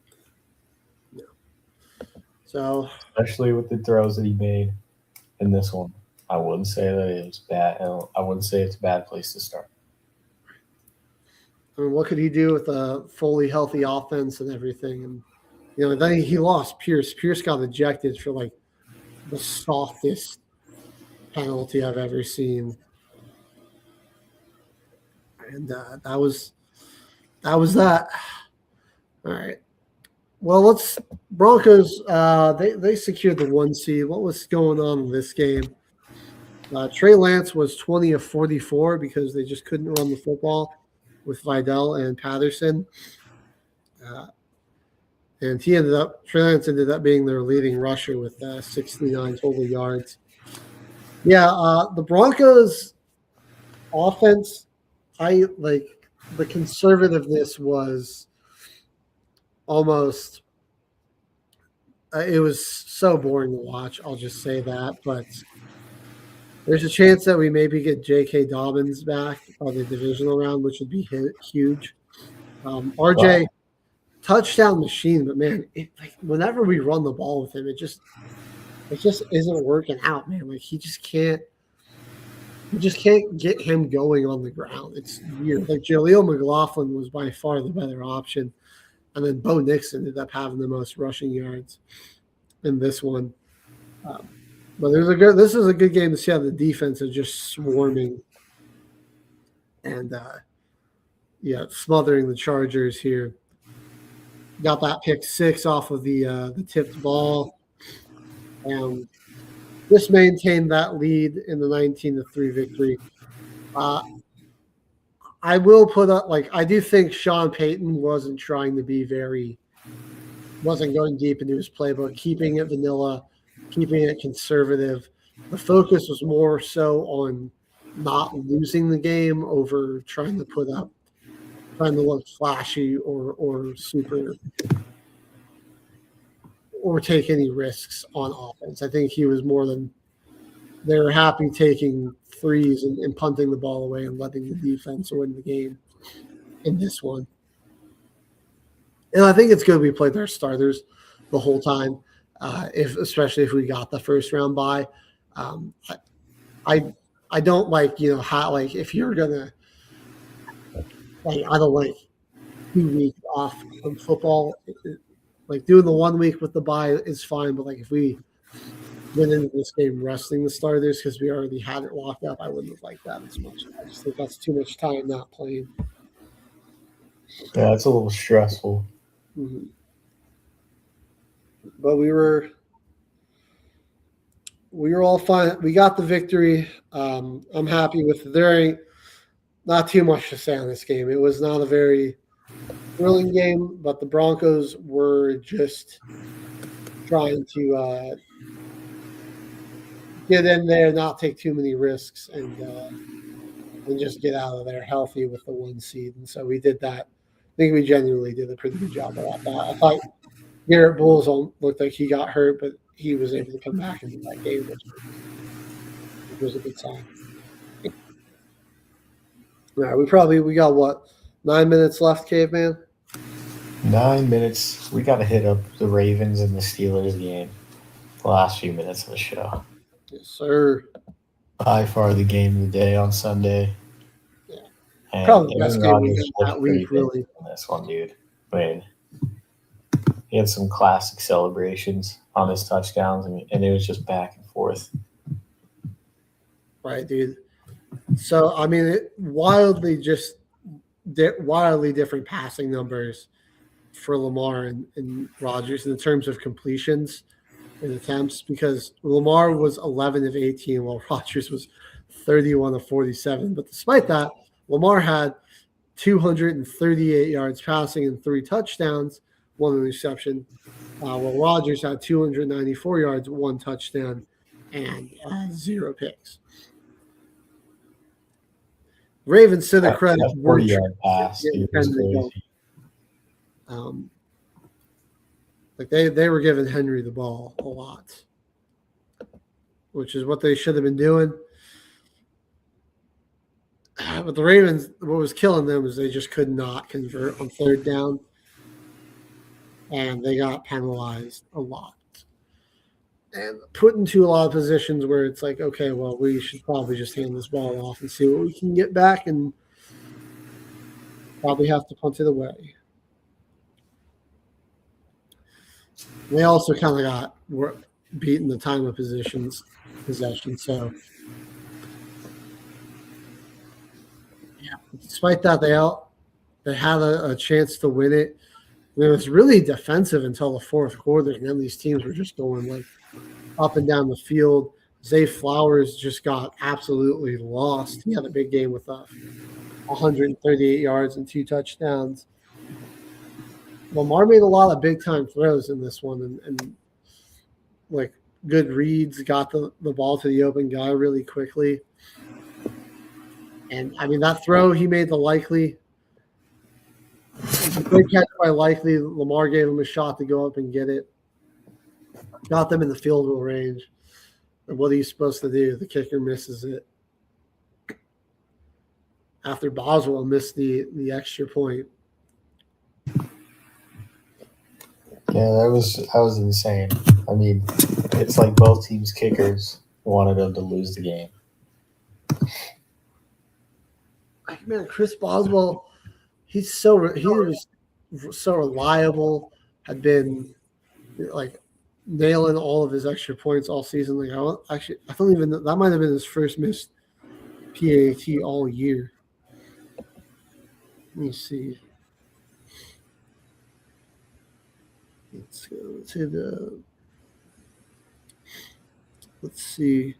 Yeah. So,
especially with the throws that he made in this one, I wouldn't say that it was bad. I wouldn't say it's a bad place to start.
I mean, what could he do with a fully healthy offense and everything? And then he lost Pierce. Pierce got ejected for like the softest penalty I've ever seen, and that was that. All right. Well, Broncos. They secured the 1 seed. What was going on in this game? Trey Lance was 20 of 44 because they just couldn't run the football with Vidal and Patterson. And Trey Lance ended up being their leading rusher with 69 total yards. Yeah, the Broncos offense, the conservativeness was almost, it was so boring to watch. I'll just say that. But there's a chance that we maybe get J.K. Dobbins back on the divisional round, which would be huge. RJ, touchdown machine, but man, whenever we run the ball with him, it just isn't working out, man. Like, he just can't get him going on the ground. It's weird. Like, Jaleel McLaughlin was by far the better option, and then Bo Nix ended up having the most rushing yards in this one. But this is a good game to see how the defense is just swarming and smothering the Chargers here. Got that pick 6 off of the tipped ball. Just maintained that lead in the 19-3 victory. I will put up, I do think Sean Payton wasn't going deep into his playbook, keeping it vanilla, keeping it conservative. The focus was more so on not losing the game over trying to look flashy or super or take any risks on offense. I think he was more than they were happy taking threes and punting the ball away and letting the defense win the game in this one. And I think it's good we played our starters the whole time, especially if we got the first round bye. I don't if you're gonna I don't like 2 weeks off from football. Doing the 1 week with the bye is fine, but if we went into this game resting the starters because we already had it locked up, I wouldn't have liked that as much. I just think that's too much time not playing.
Yeah, it's a little stressful.
Mm-hmm. But we were all fine. We got the victory. I'm happy with it. There ain't not too much to say on this game. It was not a very thrilling game, but the Broncos were just trying to get in there, not take too many risks, and just get out of there healthy with the 1 seed. And so we did that. I think we genuinely did a pretty good job of that. I thought Garrett Bowles looked like he got hurt, but he was able to come back into that game, which was a good sign. All right, we got 9 minutes left, Caveman?
9 minutes. We got to hit up the Ravens and the Steelers game. The last few minutes of the show.
Yes, sir.
By far the game of the day on Sunday.
Yeah.
And
Probably the best
Aaron
game we
Rodgers
had that
looked
week,
pretty
really.
good in this one, dude. I mean, he had some classic celebrations on his touchdowns, and it was just back and forth.
Right, dude. So, I mean, wildly different passing numbers for Lamar and Rodgers in terms of completions and attempts, because Lamar was 11 of 18 while Rodgers was 31 of 47. But despite that, Lamar had 238 yards passing and 3 touchdowns, 1 interception, while Rodgers had 294 yards, 1 touchdown, and 0 picks. Ravens, to the credit,
that 40-yard pass, dude, was crazy.
Like they were giving Henry the ball a lot, which is what they should have been doing. But the Ravens, what was killing them is they just could not convert on 3rd down, and they got penalized a lot and put into a lot of positions where it's like, okay, well, we should probably just hand this ball off and see what we can get back, and probably have to punt it away. They also kind of were beaten the time of possession. So, yeah. Despite that, they had a chance to win it. I mean, it was really defensive until the 4th quarter, and then these teams were just going like up and down the field. Zay Flowers just got absolutely lost. He had a big game with 138 yards and 2 touchdowns. Lamar made a lot of big-time throws in this one and like good reads, got the ball to the open guy really quickly. And, I mean, that throw he made the Likely, great catch by Likely. Lamar gave him a shot to go up and get it. Got them in the field goal range. And what are you supposed to do? The kicker misses it. After Boswell missed the extra point.
Yeah, that was insane. I mean, it's like both teams' kickers wanted them to lose the game.
Man, Chris Boswell, he was so reliable. Had been like nailing all of his extra points all season. Like I don't even know, that might have been his first missed PAT all year. Let me see. Let's go to let's see.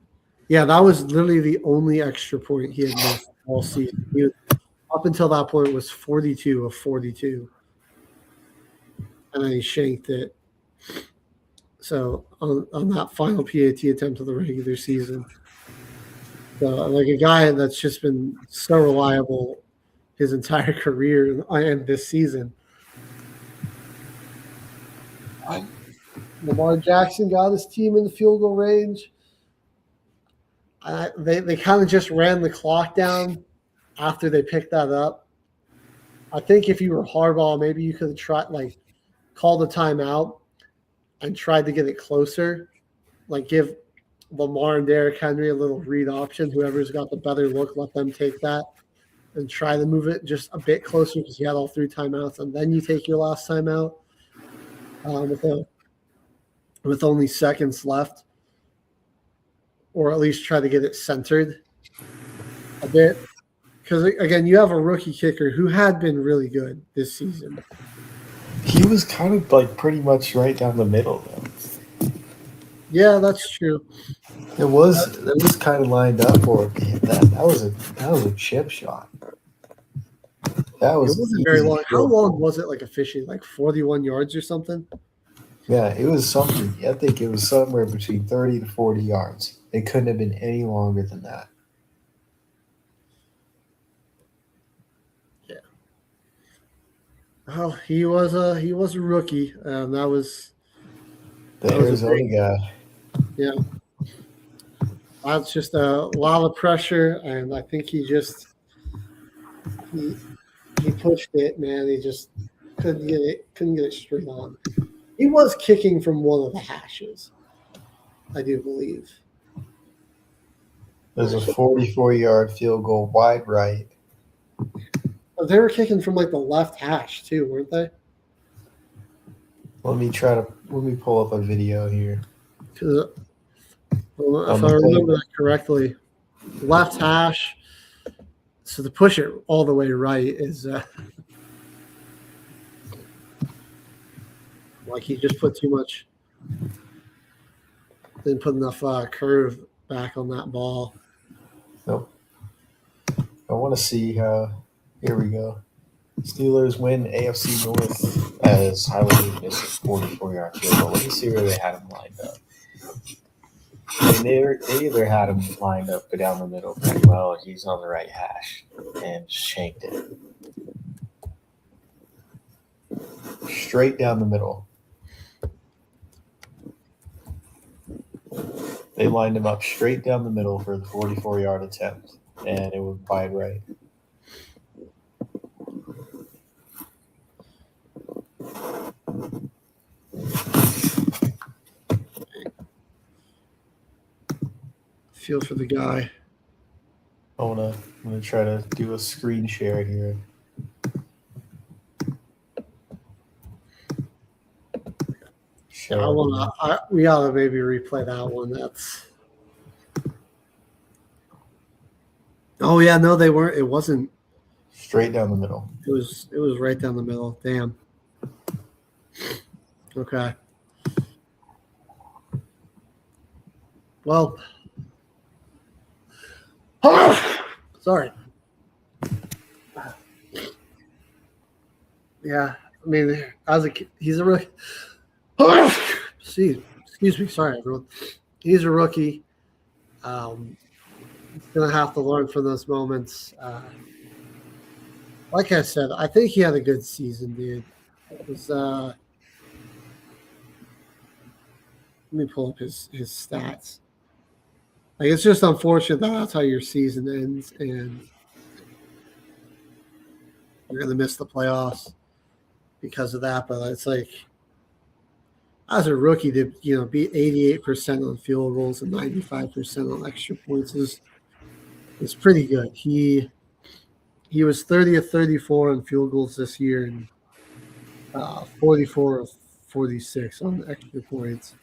Yeah, that was literally the only extra point he had missed all season. Up until that point was 42 of 42. And then he shanked it. So on that final PAT attempt of the regular season. So like a guy that's just been so reliable his entire career and this season. Lamar Jackson got his team in the field goal range. They kind of just ran the clock down after they picked that up. I think if you were Harbaugh, maybe you could have tried, like, called a timeout and tried to get it closer. Like, give Lamar and Derrick Henry a little read option. Whoever's got the better look, let them take that and try to move it just a bit closer because you had all 3 timeouts, and then you take your last timeout with only seconds left, or at least try to get it centered a bit. Because, again, you have a rookie kicker who had been really good this season.
He was kind of like pretty much right down the middle, though.
Yeah, that's true.
It was kind of lined up for it. That was a chip shot. It
wasn't very long. How long was it, like, officially? Like 41 yards or something?
Yeah, it was something. I think it was somewhere between 30 to 40 yards. It couldn't have been any longer than that.
Yeah. Well, he was a rookie. That was
the Arizona guy.
Yeah. That's just a lot of pressure, and I think he pushed it, man. couldn't get it straight on. He was kicking from one of the hashes, I do believe.
There's a 44-yard field goal wide right.
But they were kicking from like the left hash too, weren't they?
Let me pull up a video here.
If I remember that correctly, left hash. So to push it all the way right is like he just put too much. Didn't put enough curve back on that ball.
Nope. I want to see how. Here we go. Steelers win AFC North as Highway missed a 44-yard field goal. Let me see where they had him lined up. They either had him lined up down the middle pretty well, or he's on the right hash and shanked it. Straight down the middle. They lined him up straight down the middle for the 44-yard attempt, and it was wide right.
Feel for the guy.
I'm gonna try to do a screen share here.
We ought to maybe replay that one. Oh yeah, no, they weren't. It wasn't
straight down the middle.
It was right down the middle. Damn. Okay. Well, sorry. Yeah, I mean, he's a rookie. Excuse me. Sorry, everyone. He's a rookie. He's gonna have to learn from those moments. Like I said, I think he had a good season, dude. It was. Let me pull up his stats. Like, it's just unfortunate that that's how your season ends, and you're gonna miss the playoffs because of that. But it's like, as a rookie, to be 88% on field goals and 95% on extra points is pretty good. He was 30 of 34 on field goals this year and 44 of 46 on extra points.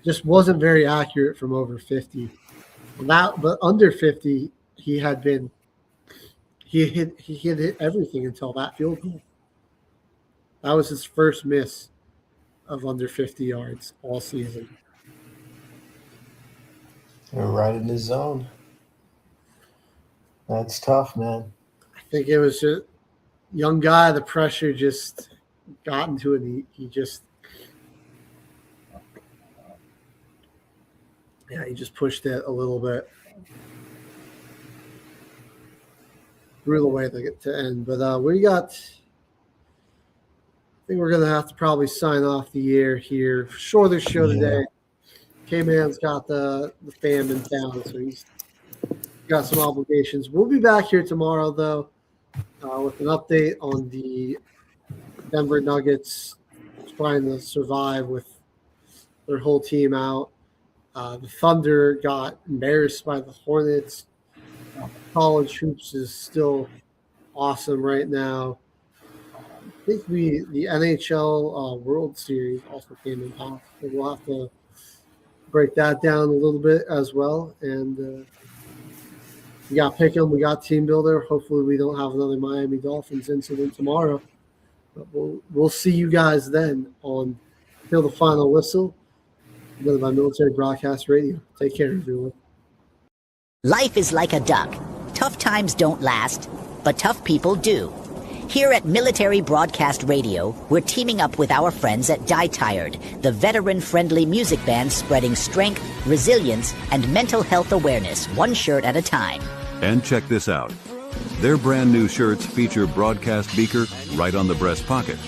Just wasn't very accurate from over 50. But under 50, he hit everything until that field goal. That was his first miss of under 50 yards all season.
They're right in his zone. That's tough, man.
I think it was a young guy. The pressure just got into it. He just pushed it a little bit. Threw the way to end. But we got, I think we're going to have to probably sign off the year here. Shorter show today. Caveman's got the fam in town, so he's got some obligations. We'll be back here tomorrow, though, with an update on the Denver Nuggets trying to survive with their whole team out. The Thunder got embarrassed by the Hornets. College hoops is still awesome right now. I think the NHL World Series also came in hot. So we'll have to break that down a little bit as well. And we got Pick'em, we got Team Builder. Hopefully we don't have another Miami Dolphins incident tomorrow. But we'll see you guys then on Till the Final Whistle, presented by Military Broadcast Radio. Take care, everyone.
Life is like a duck. Tough times don't last, but tough people do. Here at Military Broadcast Radio, we're teaming up with our friends at Die Tired, the veteran-friendly music band spreading strength, resilience, and mental health awareness one shirt at a time.
And check this out. Their brand new shirts feature broadcast beaker right on the breast pocket.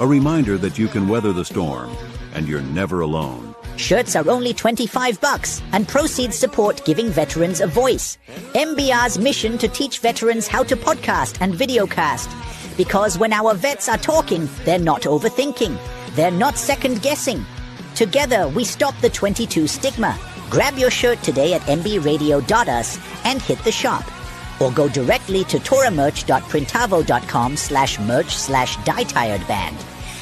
A reminder that you can weather the storm, and you're never alone.
Shirts are only $25, and proceeds support giving veterans a voice. MBR's mission to teach veterans how to podcast and videocast. Because when our vets are talking, they're not overthinking. They're not second-guessing. Together, we stop the 22 stigma. Grab your shirt today at mbradio.us and hit the shop. Or go directly to toramerch.printavo.com/merch/dietiredband.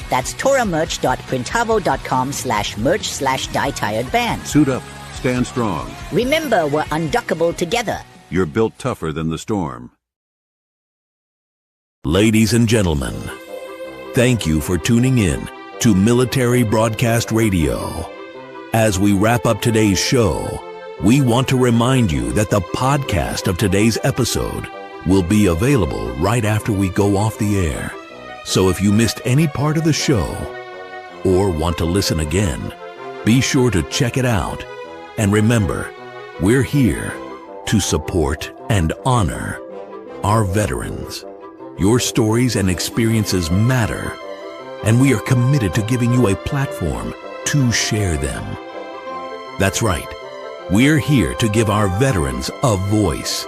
That's toramerch.printavo.com/merch/dietiredband.
Suit up, stand strong.
Remember, we're unduckable together.
You're built tougher than the storm.
Ladies and gentlemen, thank you for tuning in to Military Broadcast Radio. As we wrap up today's show, we want to remind you that the podcast of today's episode will be available right after we go off the air. So if you missed any part of the show or want to listen again, be sure to check it out. And remember, we're here to support and honor our veterans. Your stories and experiences matter, and we are committed to giving you a platform to share them. That's right. We're here to give our veterans a voice.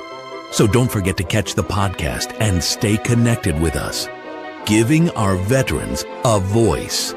So don't forget to catch the podcast and stay connected with us. Giving our veterans a voice.